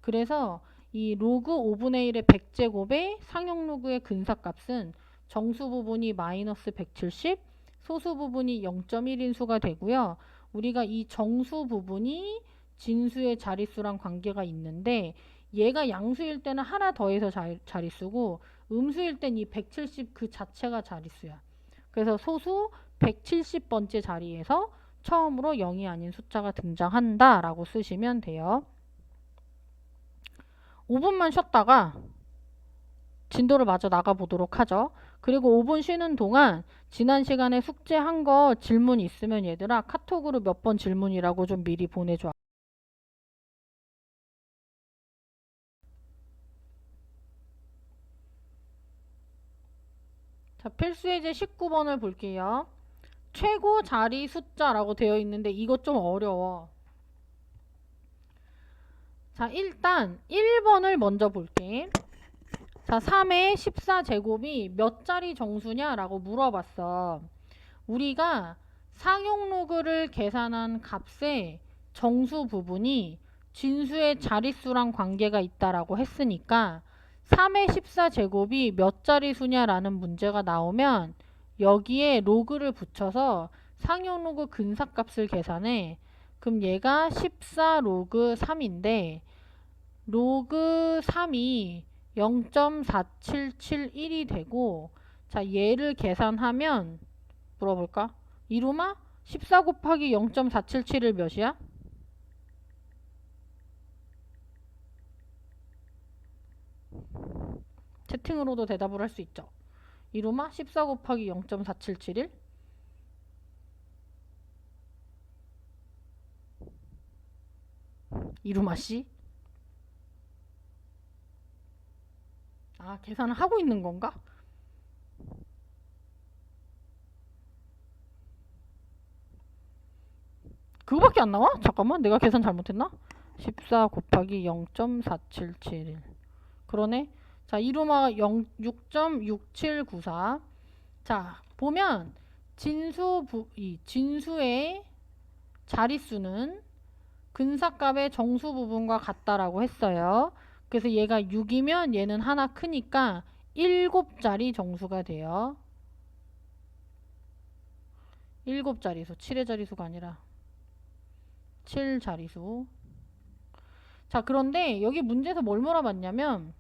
그래서 이 로그 5분의 1의 100제곱의 상용 로그의 근사값은 정수 부분이 마이너스 170, 소수 부분이 0.1인 수가 되고요. 우리가 이 정수 부분이 진수의 자릿수랑 관계가 있는데 얘가 양수일 때는 하나 더해서 자릿수고 음수일 땐 이 170 그 자체가 자릿수야. 그래서 소수 170번째 자리에서 처음으로 0이 아닌 숫자가 등장한다 라고 쓰시면 돼요. 5분만 쉬었다가 진도를 마저 나가보도록 하죠. 그리고 5분 쉬는 동안 지난 시간에 숙제한 거 질문 있으면 얘들아 카톡으로 몇 번 질문이라고 좀 미리 보내줘. 자, 필수예제 19번을 볼게요. 최고 자리 숫자라고 되어 있는데 이거 좀 어려워. 자, 일단 1번을 먼저 볼게. 자, 3의 14제곱이 몇 자리 정수냐라고 물어봤어. 우리가 상용 로그를 계산한 값의 정수 부분이 진수의 자릿수랑 관계가 있다라고 했으니까 3의 14제곱이 몇 자리 수냐라는 문제가 나오면 여기에 로그를 붙여서 상용 로그 근사값을 계산해. 그럼 얘가 14 로그 3인데 로그 3이 0.4771이 되고 자, 얘를 계산하면 물어볼까? 이루마? 14 곱하기 0.477을 몇이야? 채팅으로도 대답을 할 수 있죠. 이루마? 14 곱하기 0.477일? 이루마씨? 아, 계산을 하고 있는 건가? 그거밖에 안 나와? 잠깐만, 내가 계산 잘못했나? 14 곱하기 0.4771. 그러네. 자, 이루마 6.6794. 자, 보면 이 진수의 자릿수는 근사값의 정수 부분과 같다라고 했어요. 그래서 얘가 6이면 얘는 하나 크니까 7자리 정수가 돼요. 7자리수, 7의 자리수가 아니라 7자리수. 자, 그런데 여기 문제에서 뭘 물어봤냐면,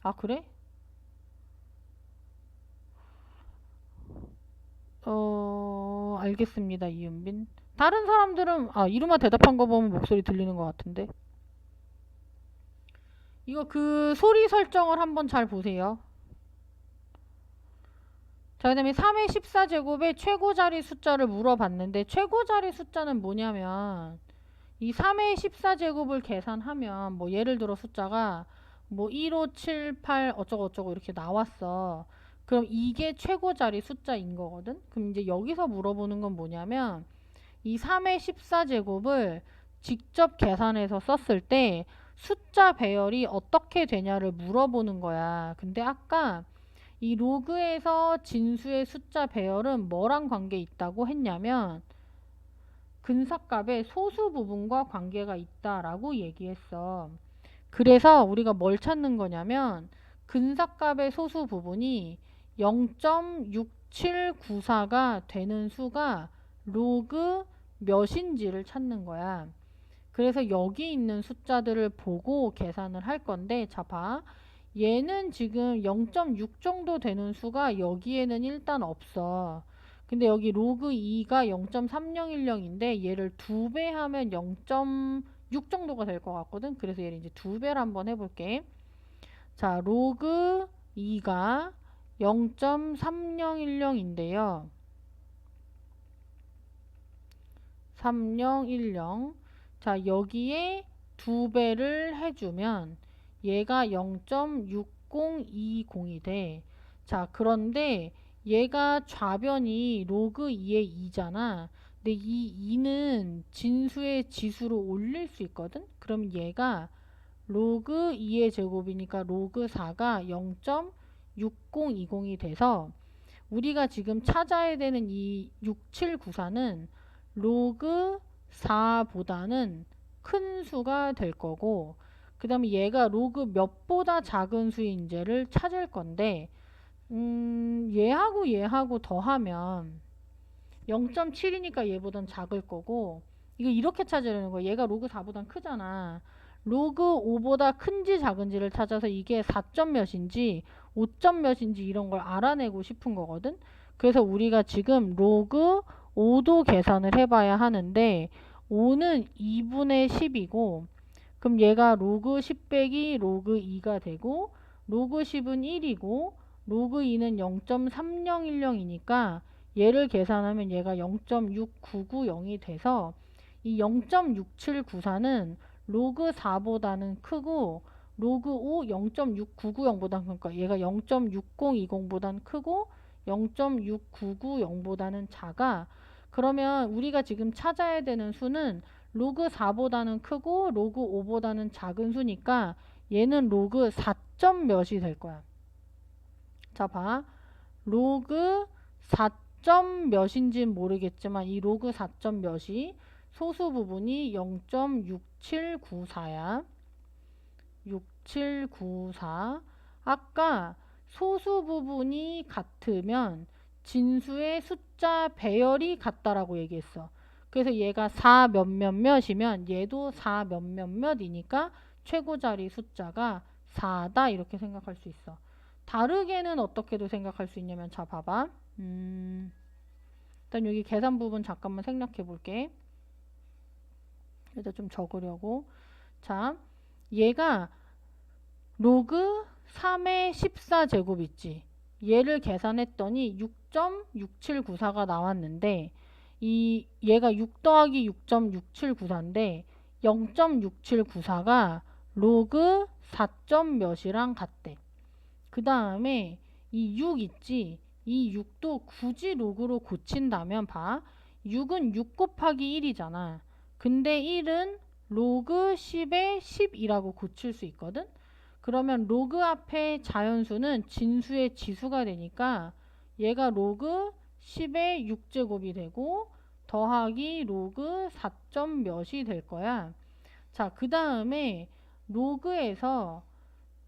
아, 그래? 알겠습니다, 이은빈. 다른 사람들은, 이름만 대답한 거 보면 목소리 들리는 것 같은데. 이거 그 소리 설정을 한번 잘 보세요. 자, 그 다음에 3의 14제곱의 최고자리 숫자를 물어봤는데, 최고자리 숫자는 뭐냐면, 이 3의 14제곱을 계산하면, 뭐, 예를 들어 숫자가, 뭐, 1, 5, 7, 8, 어쩌고저쩌고 이렇게 나왔어. 그럼 이게 최고자리 숫자인 거거든? 그럼 이제 여기서 물어보는 건 뭐냐면, 이 3의 14제곱을 직접 계산해서 썼을 때, 숫자 배열이 어떻게 되냐를 물어보는 거야. 근데 아까, 이 로그에서 진수의 숫자 배열은 뭐랑 관계 있다고 했냐면 근사값의 소수 부분과 관계가 있다라고 얘기했어. 그래서 우리가 뭘 찾는 거냐면 근사값의 소수 부분이 0.6794가 되는 수가 로그 몇인지를 찾는 거야. 그래서 여기 있는 숫자들을 보고 계산을 할 건데, 자, 봐. 얘는 지금 0.6 정도 되는 수가 여기에는 일단 없어. 근데 여기 로그 2가 0.3010인데 얘를 2배 하면 0.6 정도가 될 것 같거든. 그래서 얘를 이제 2배를 한번 해볼게. 자, 로그 2가 0.3010인데요. 3010. 자, 여기에 2배를 해주면 얘가 0.6020이 돼. 자, 그런데 얘가 좌변이 로그 2의 2잖아. 근데 이 2는 진수의 지수로 올릴 수 있거든? 그럼 얘가 로그 2의 제곱이니까 로그 4가 0.6020이 돼서 우리가 지금 찾아야 되는 이 6794는 로그 4보다는 큰 수가 될 거고, 그 다음에 얘가 로그 몇보다 작은 수인지를 찾을 건데, 얘하고 더하면 0.7이니까 얘보단 작을 거고, 이거 이렇게 찾으려는 거야. 얘가 로그 4보단 크잖아. 로그 5보다 큰지 작은지를 찾아서 이게 4점 몇인지 5점 몇인지 이런 걸 알아내고 싶은 거거든. 그래서 우리가 지금 로그 5도 계산을 해봐야 하는데 5는 2분의 10이고 그럼 얘가 로그 10 빼기 로그 2가 되고 로그 10은 1이고 로그 2는 0.3010이니까 얘를 계산하면 얘가 0.6990이 돼서 이 0.6794는 로그 4보다는 크고 로그 5 0.6990보다는 그러니까 얘가 0.6020보다는 크고 0.6990보다는 작아. 그러면 우리가 지금 찾아야 되는 수는 로그 4보다는 크고 로그 5보다는 작은 수니까 얘는 로그 4점 몇이 될 거야. 자, 봐. 로그 4점 몇인지는 모르겠지만 이 로그 4점 몇이 소수 부분이 0.6794야. 6794. 아까 소수 부분이 같으면 진수의 숫자 배열이 같다라고 얘기했어. 그래서 얘가 4 몇몇몇이면 얘도 4 몇몇몇이니까 최고자리 숫자가 4다 이렇게 생각할 수 있어. 다르게는 어떻게도 생각할 수 있냐면 자 봐봐. 일단 여기 계산 부분 잠깐만 생략해 볼게. 일단 좀 적으려고. 자, 얘가 로그 3의 14제곱 있지. 얘를 계산했더니 6.6794가 나왔는데 얘가 6 더하기 6.6794인데 0.6794가 로그 4점 몇이랑 같대. 그 다음에 이 6 있지. 이 6도 굳이 로그로 고친다면 봐. 6은 6 곱하기 1이잖아. 근데 1은 로그 10에 10이라고 고칠 수 있거든. 그러면 로그 앞에 자연수는 진수의 지수가 되니까 얘가 로그 10의 6제곱이 되고 더하기 로그 4점 몇이 될 거야. 자, 그 다음에 로그에서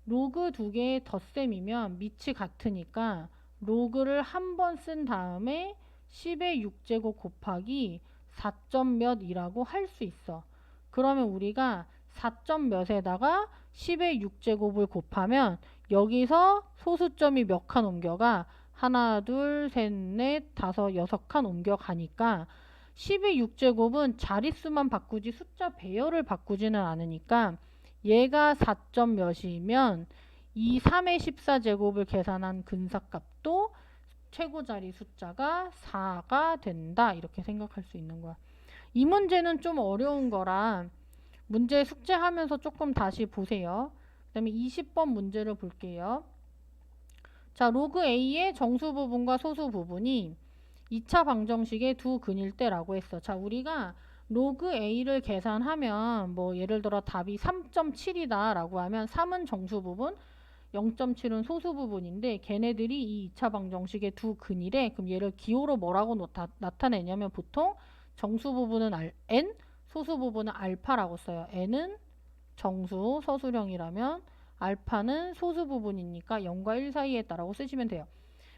로그 두 개의 덧셈이면 밑이 같으니까 로그를 한 번 쓴 다음에 10의 6제곱 곱하기 4점 몇이라고 할 수 있어. 그러면 우리가 4점 몇에다가 10의 6제곱을 곱하면 여기서 소수점이 몇 칸 옮겨가? 하나, 둘, 셋, 넷, 다섯, 여섯 칸 옮겨가니까 10의 6제곱은 자릿수만 바꾸지 숫자 배열을 바꾸지는 않으니까 얘가 4점 몇이면 이 3의 14제곱을 계산한 근사값도 최고자리 숫자가 4가 된다. 이렇게 생각할 수 있는 거야. 이 문제는 좀 어려운 거라 문제 숙제하면서 조금 다시 보세요. 그 다음에 20번 문제를 볼게요. 자, 로그 A의 정수 부분과 소수 부분이 2차 방정식의 두 근일 때라고 했어. 자, 우리가 로그 A를 계산하면 뭐 예를 들어 답이 3.7이다 라고 하면 3은 정수 부분, 0.7은 소수 부분인데 걔네들이 이 2차 방정식의 두 근이래. 그럼 얘를 기호로 뭐라고 나타내냐면 보통 정수 부분은 n, 소수 부분은 알파라고 써요. n은 정수, 서술형이라면 알파는 소수 부분이니까 0과 1 사이에 있다라고 쓰시면 돼요.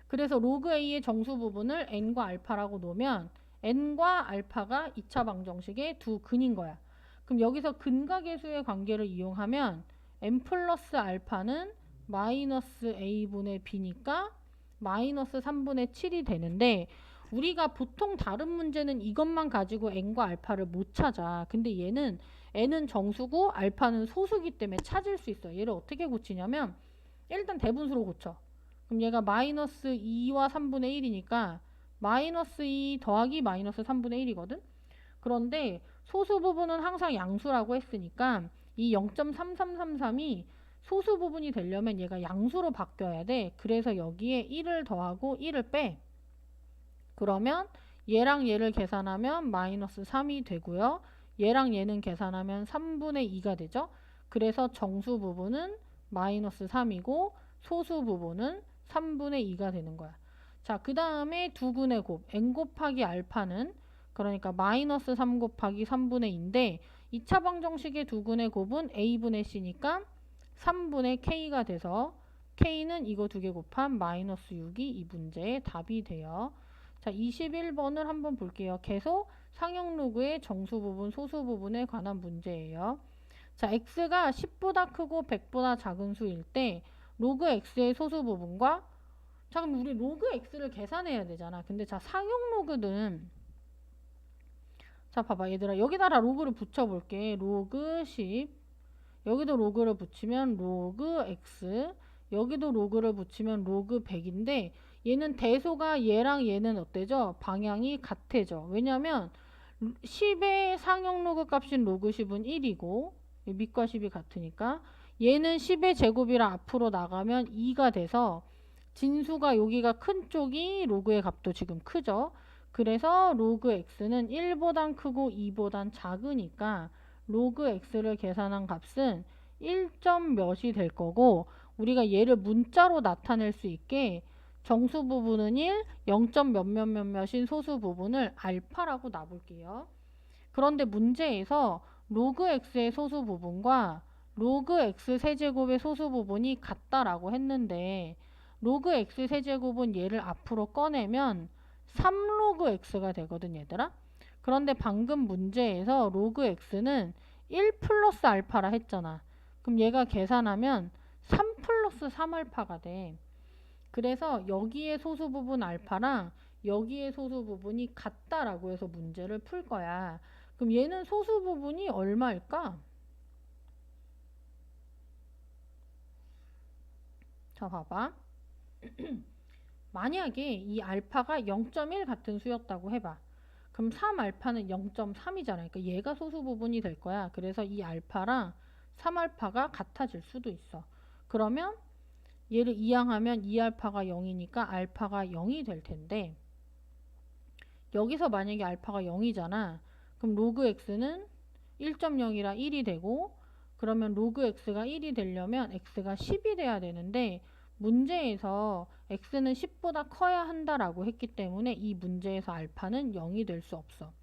그래서 로그 A의 정수 부분을 n과 알파라고 놓으면 n과 알파가 2차 방정식의 두 근인 거야. 그럼 여기서 근과 계수의 관계를 이용하면 n 플러스 알파는 마이너스 a분의 b니까 마이너스 3분의 7이 되는데 우리가 보통 다른 문제는 이것만 가지고 n과 알파를 못 찾아. 근데 얘는 n은 정수고 알파는 소수기 때문에 찾을 수 있어. 얘를 어떻게 고치냐면 일단 대분수로 고쳐. 그럼 얘가 마이너스 2와 3분의 1이니까 마이너스 2 더하기 마이너스 3분의 1이거든. 그런데 소수 부분은 항상 양수라고 했으니까 이 0.3333이 소수 부분이 되려면 얘가 양수로 바뀌어야 돼. 그래서 여기에 1을 더하고 1을 빼. 그러면 얘랑 얘를 계산하면 마이너스 3이 되고요. 얘랑 얘는 계산하면 3분의 2가 되죠. 그래서 정수 부분은 마이너스 3이고 소수 부분은 3분의 2가 되는 거야. 자, 그 다음에 두 근의 곱 n 곱하기 알파는 그러니까 마이너스 3 곱하기 3분의 2인데 2차 방정식의 두 근의 곱은 a분의 c니까 3분의 k가 돼서 k는 이거 두 개 곱한 마이너스 6이 이 문제의 답이 돼요. 자, 21번을 한번 볼게요. 계속 상형 로그의 정수 부분, 소수 부분에 관한 문제예요. 자, x가 10보다 크고 100보다 작은 수일 때 로그 x의 소수 부분과 자, 그럼 우리 로그 x를 계산해야 되잖아. 근데 자, 상형 로그는 자, 봐봐 얘들아. 여기다가 로그를 붙여볼게. 로그 10 여기도 로그를 붙이면 로그 x 여기도 로그를 붙이면 로그 100인데 얘는 대소가 얘랑 얘는 어때죠? 방향이 같아져. 왜냐면 10의 상형 로그 값인 로그 10은 1이고 밑과 10이 같으니까 얘는 10의 제곱이라 앞으로 나가면 2가 돼서 진수가 여기가 큰 쪽이 로그의 값도 지금 크죠. 그래서 로그 x는 1보단 크고 2보단 작으니까 로그 x를 계산한 값은 1점 몇이 될 거고 우리가 얘를 문자로 나타낼 수 있게 정수 부분은 1, 0점 몇몇몇몇인 소수 부분을 알파라고 놔볼게요. 그런데 문제에서 로그 x의 소수 부분과 로그 x 세제곱의 소수 부분이 같다라고 했는데 로그 x 세제곱은 얘를 앞으로 꺼내면 3로그 x가 되거든 얘들아. 그런데 방금 문제에서 로그 x는 1 플러스 알파라 했잖아. 그럼 얘가 계산하면 3 플러스 3알파가 돼. 그래서 여기에 소수 부분 알파랑 여기에 소수 부분이 같다라고 해서 문제를 풀 거야. 그럼 얘는 소수 부분이 얼마일까? 자, 봐봐. 만약에 이 알파가 0.1 같은 수였다고 해봐. 그럼 3알파는 0.3이잖아. 그러니까 얘가 소수 부분이 될 거야. 그래서 이 알파랑 3알파가 같아질 수도 있어. 그러면 얘를 이항하면 2알파가 0이니까 알파가 0이 될 텐데 여기서 만약에 알파가 0이잖아. 그럼 로그 x는 1.0이라 1이 되고, 그러면 로그 x가 1이 되려면 x가 10이 돼야 되는데, 문제에서 x는 10보다 커야 한다라고 했기 때문에 이 문제에서 알파는 0이 될 수 없어.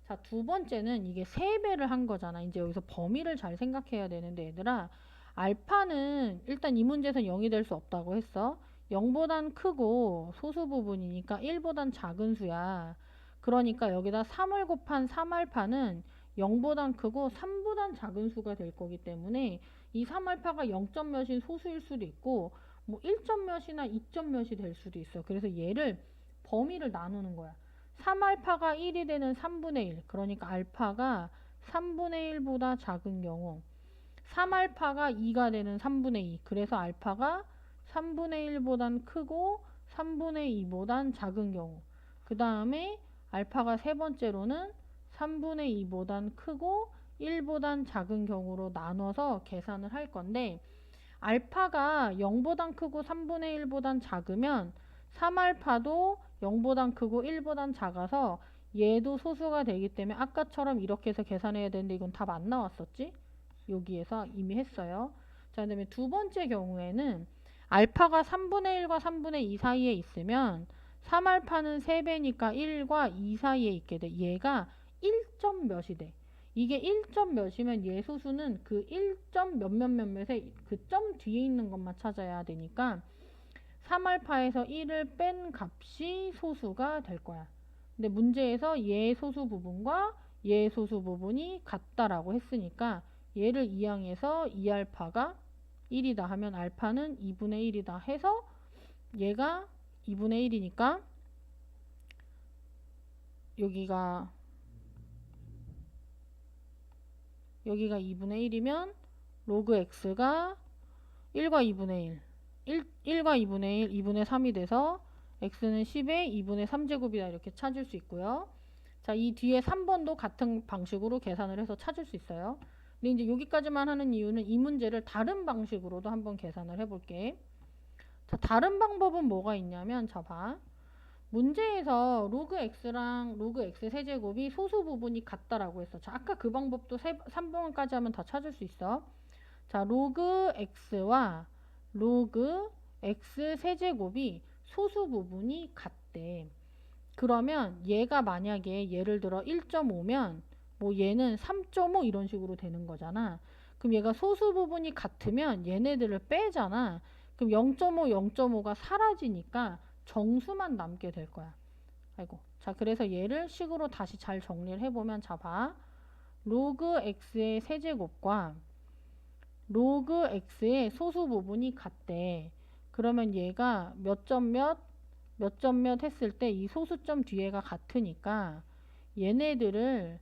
자, 두 번째는 이게 3배를 한 거잖아. 이제 여기서 범위를 잘 생각해야 되는데, 얘들아, 알파는 일단 이 문제에서 0이 될 수 없다고 했어. 0보단 크고 소수 부분이니까 1보단 작은 수야. 그러니까 여기다 3을 곱한 3알파는 0보단 크고 3보단 작은 수가 될 거기 때문에 이 3알파가 0점 몇인 소수일 수도 있고 뭐 1점 몇이나 2점 몇이 될 수도 있어. 그래서 얘를 범위를 나누는 거야. 3알파가 1이 되는 3분의 1. 그러니까 알파가 3분의 1보다 작은 경우, 3알파가 2가 되는 3분의 2. 그래서 알파가 3분의 1보단 크고 3분의 2보단 작은 경우. 그 다음에 알파가 세 번째로는 3분의 2보단 크고 1보단 작은 경우로 나눠서 계산을 할 건데, 알파가 0보단 크고 3분의 1보단 작으면 3알파도 0보단 크고 1보단 작아서 얘도 소수가 되기 때문에 아까처럼 이렇게 해서 계산해야 되는데 이건 답 안 나왔었지? 여기에서 이미 했어요. 자, 그 다음에 두 번째 경우에는 알파가 3분의 1과 3분의 2 사이에 있으면 3알파는 3배니까 1과 2 사이에 있게 돼. 얘가 1점 몇이 돼. 이게 1점 몇이면 얘 소수는 그 1점 몇몇 몇몇에 그 점 뒤에 있는 것만 찾아야 되니까 3알파에서 1을 뺀 값이 소수가 될 거야. 근데 문제에서 얘 소수 부분과 얘 소수 부분이 같다라고 했으니까 얘를 이항해서 2알파가 1이다 하면 알파는 2분의 1이다 해서 얘가 2분의 1이니까 여기가 2분의 1이면 로그 x가 1과 2분의 1, 1과 2분의 1, 2분의 3이 돼서 x는 10의 2분의 3제곱이다 이렇게 찾을 수 있고요. 자, 이 뒤에 3번도 같은 방식으로 계산을 해서 찾을 수 있어요. 근데 이제 여기까지만 하는 이유는 이 문제를 다른 방식으로도 한번 계산을 해볼게. 자, 다른 방법은 뭐가 있냐면, 자, 봐. 문제에서 로그 x랑 로그 x 세제곱이 소수 부분이 같다라고 했어. 자, 아까 그 방법도 3번까지 하면 다 찾을 수 있어. 자, 로그 x와 로그 x 세제곱이 소수 부분이 같대. 그러면 얘가 만약에 예를 들어 1.5면 뭐 얘는 3.5 이런 식으로 되는 거잖아. 그럼 얘가 소수 부분이 같으면 얘네들을 빼잖아. 그럼 0.5, 0.5가 사라지니까 정수만 남게 될 거야. 아이고. 자, 그래서 얘를 식으로 다시 잘 정리를 해보면, 자, 봐. 로그 x의 세제곱과 로그 x의 소수 부분이 같대. 그러면 얘가 몇 점 몇 했을 때 이 소수점 뒤에가 같으니까 얘네들을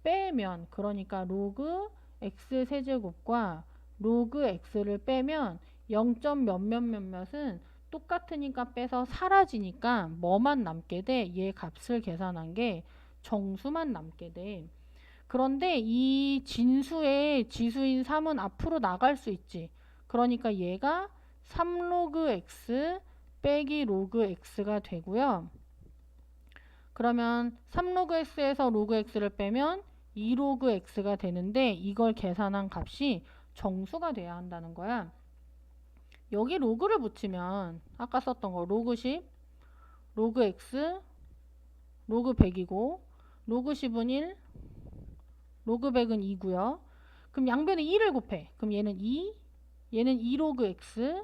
빼면, 그러니까 로그 x 세제곱과 로그 x를 빼면 0. 몇몇몇몇은 똑같으니까 빼서 사라지니까 뭐만 남게 돼? 얘 값을 계산한 게 정수만 남게 돼. 그런데 이 진수의 지수인 3은 앞으로 나갈 수 있지. 그러니까 얘가 3로그 x 빼기 로그 x가 되고요. 그러면 3로그 x에서 로그 x를 빼면 2로그 x가 되는데 이걸 계산한 값이 정수가 돼야 한다는 거야. 여기 로그를 붙이면 아까 썼던 거 로그 10, 로그 x, 로그 100이고 로그 10은 1, 로그 100은 2고요. 그럼 양변에 2를 곱해. 그럼 얘는 2, 얘는 2로그 x,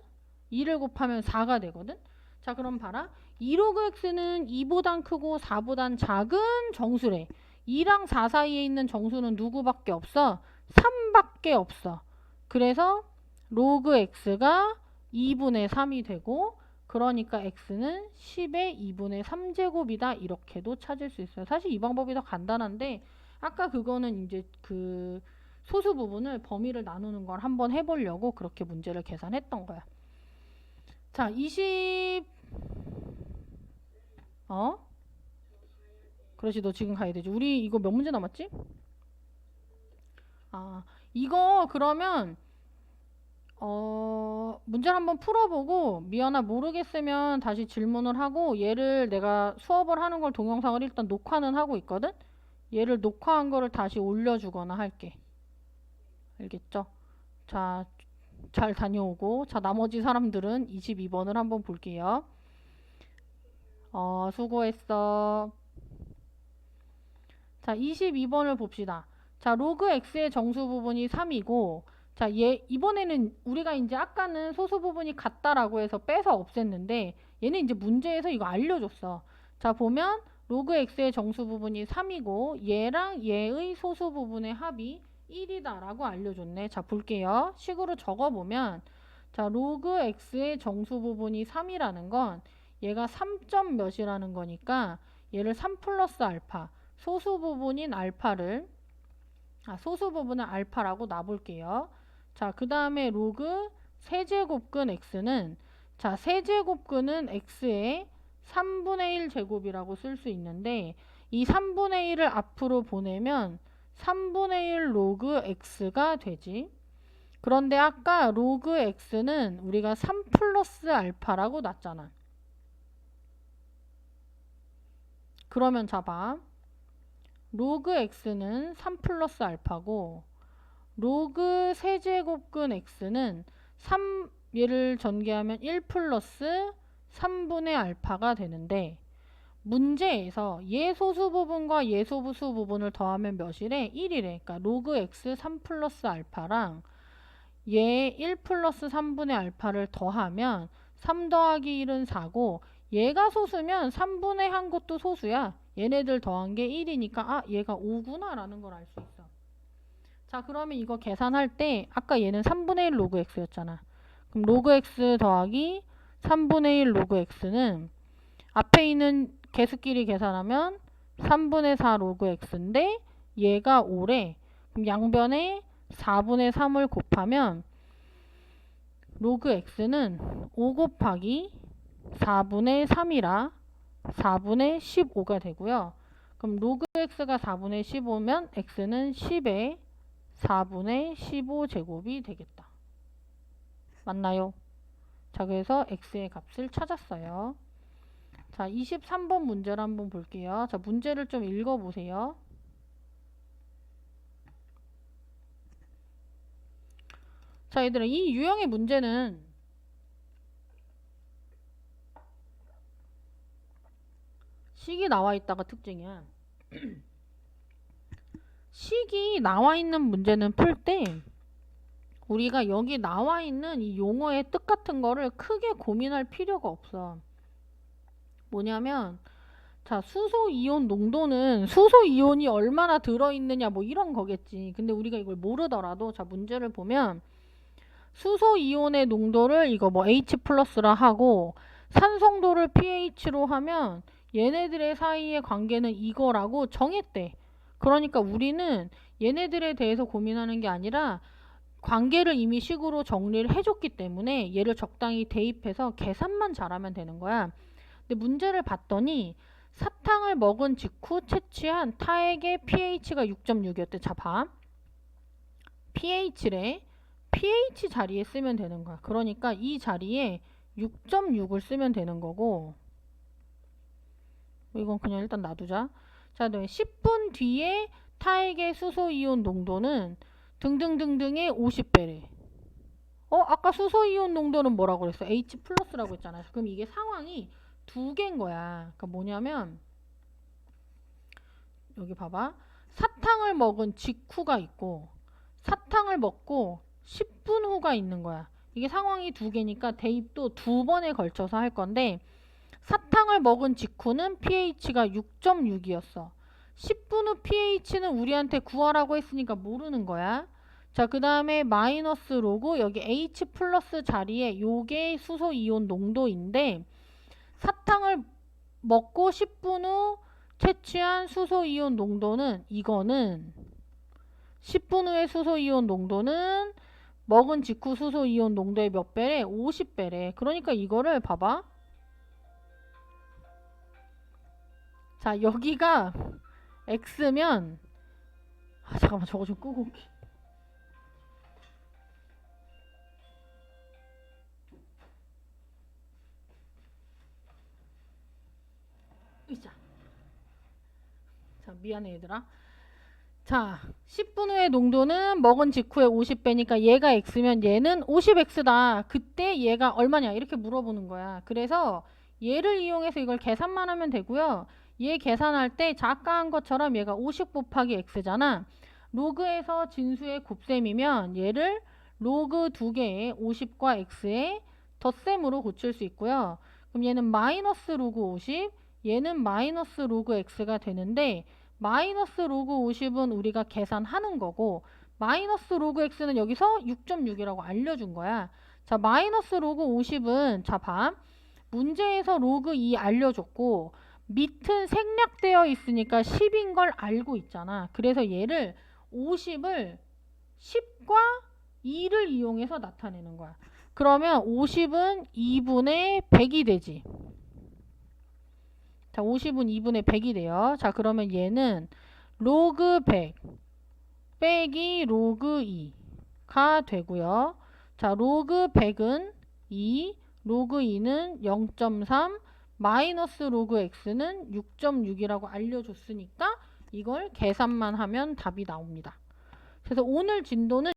2를 곱하면 4가 되거든. 자, 그럼 봐라. 2로그 x는 2보단 크고 4보단 작은 정수래. 2랑 4 사이에 있는 정수는 누구밖에 없어? 3밖에 없어. 그래서 로그 x가 2분의 3이 되고, 그러니까 x는 10의 2분의 3제곱이다 이렇게도 찾을 수 있어요. 사실 이 방법이 더 간단한데 아까 그거는 이제 그 소수 부분을 범위를 나누는 걸 한번 해보려고 그렇게 문제를 계산했던 거야. 자, 20 그렇지, 너 지금 가야 되지. 우리 이거 몇 문제 남았지? 이거 그러면 문제를 한번 풀어보고 미연아 모르겠으면 다시 질문을 하고, 얘를 내가 수업을 하는 걸 동영상을 일단 녹화는 하고 있거든? 얘를 녹화한 거를 다시 올려주거나 할게. 알겠죠? 자, 잘 다녀오고. 자, 나머지 사람들은 22번을 한번 볼게요. 수고했어. 자, 22번을 봅시다. 자, 로그 x의 정수 부분이 3이고, 자, 이번에는 우리가 이제 아까는 소수 부분이 같다라고 해서 빼서 없앴는데, 얘는 이제 문제에서 이거 알려줬어. 자, 보면, 로그 x의 정수 부분이 3이고, 얘랑 얘의 소수 부분의 합이 1이다 라고 알려줬네. 자, 볼게요. 식으로 적어보면, 자, 로그 x의 정수 부분이 3이라는 건, 얘가 3점 몇이라는 거니까, 얘를 3 플러스 알파, 소수 부분인 알파를 소수 부분은 알파라고 놔볼게요. 자, 그 다음에 로그 세제곱근 x는 자, 세제곱근은 x의 3분의 1 제곱이라고 쓸 수 있는데 이 3분의 1을 앞으로 보내면 3분의 1 로그 x가 되지. 그런데 아까 로그 x는 우리가 3 플러스 알파라고 놨잖아. 그러면 잡아. 로그 x는 3 플러스 알파고 로그 세제곱근 x는 얘를 전개하면 1 플러스 3분의 알파가 되는데 문제에서 얘 소수 부분과 얘 소수 부분을 더하면 몇이래? 1이래. 그러니까 로그 x 3 플러스 알파랑 얘 1 플러스 3분의 알파를 더하면 3 더하기 1은 4고 얘가 소수면 3분의 한 것도 소수야. 얘네들 더한 게 1이니까 얘가 5구나 라는 걸 알 수 있어. 자, 그러면 이거 계산할 때 아까 얘는 3분의 1 로그 x였잖아. 그럼 로그 x 더하기 3분의 1 로그 x는 앞에 있는 개수끼리 계산하면 3분의 4 로그 x인데 얘가 5래. 그럼 양변에 4분의 3을 곱하면 로그 x는 5 곱하기 4분의 3이라 4분의 15가 되고요. 그럼 로그 x가 4분의 15면 x는 10의 4분의 15 제곱이 되겠다. 맞나요? 자, 그래서 x의 값을 찾았어요. 자, 23번 문제를 한번 볼게요. 자, 문제를 좀 읽어보세요. 자, 얘들아, 이 유형의 문제는 식이 나와 있다가 특징이야. 식이 나와 있는 문제는 풀 때 우리가 여기 나와 있는 이 용어의 뜻 같은 거를 크게 고민할 필요가 없어. 뭐냐면 자, 수소 이온 농도는 수소 이온이 얼마나 들어있느냐 뭐 이런 거겠지. 근데 우리가 이걸 모르더라도 자, 문제를 보면 수소 이온의 농도를 이거 뭐 H 플러스라 하고 산성도를 pH로 하면 얘네들의 사이의 관계는 이거라고 정했대. 그러니까 우리는 얘네들에 대해서 고민하는 게 아니라 관계를 이미 식으로 정리를 해줬기 때문에 얘를 적당히 대입해서 계산만 잘하면 되는 거야. 근데 문제를 봤더니 사탕을 먹은 직후 채취한 타액의 pH가 6.6이었대. 자, 봐. pH래. pH 자리에 쓰면 되는 거야. 그러니까 이 자리에 6.6을 쓰면 되는 거고 이건 그냥 일단 놔두자. 자, 10분 뒤에 타액의 수소이온 농도는 등등등등의 50배래. 아까 수소이온 농도는 뭐라고 그랬어? H 플러스라고 했잖아. 그럼 이게 상황이 두 개인 거야. 그러니까 뭐냐면 여기 봐봐. 사탕을 먹은 직후가 있고 사탕을 먹고 10분 후가 있는 거야. 이게 상황이 두 개니까 대입도 두 번에 걸쳐서 할 건데 사탕을 먹은 직후는 pH가 6.6이었어. 10분 후 pH는 우리한테 구하라고 했으니까 모르는 거야. 자, 그 다음에 마이너스 로그 여기 H 플러스 자리에 요게 수소이온 농도인데 사탕을 먹고 10분 후 채취한 수소이온 농도는 이거는 10분 후의 수소이온 농도는 먹은 직후 수소이온 농도의 몇 배래? 50배래. 그러니까 이거를 봐봐. 자, 여기가 x면 잠깐만 저거 좀 끄고 올게. 으쌰. 자, 미안해 얘들아. 자, 10분 후의 농도는 먹은 직후에 50배니까 얘가 x면 얘는 50x다. 그때 얘가 얼마냐? 이렇게 물어보는 거야. 그래서 얘를 이용해서 이걸 계산만 하면 되고요. 얘 계산할 때 아까 한 것처럼 얘가 50 곱하기 x잖아. 로그에서 진수의 곱셈이면 얘를 로그 2개의 50과 x의 덧셈으로 고칠 수 있고요. 그럼 얘는 마이너스 로그 50, 얘는 마이너스 로그 x가 되는데 마이너스 로그 50은 우리가 계산하는 거고 마이너스 로그 x는 여기서 6.6이라고 알려준 거야. 자, 마이너스 로그 50은 자, 봐. 문제에서 로그 2 알려줬고 밑은 생략되어 있으니까 10인 걸 알고 있잖아. 그래서 얘를 50을 10과 2를 이용해서 나타내는 거야. 그러면 50은 2분의 100이 되지. 자, 50은 2분의 100이 돼요. 자, 그러면 얘는 로그 100 빼기 로그 2가 되고요. 자, 로그 100은 2, 로그 2는 0.3, 마이너스 로그 x는 6.6이라고 알려줬으니까 이걸 계산만 하면 답이 나옵니다. 그래서 오늘 진도는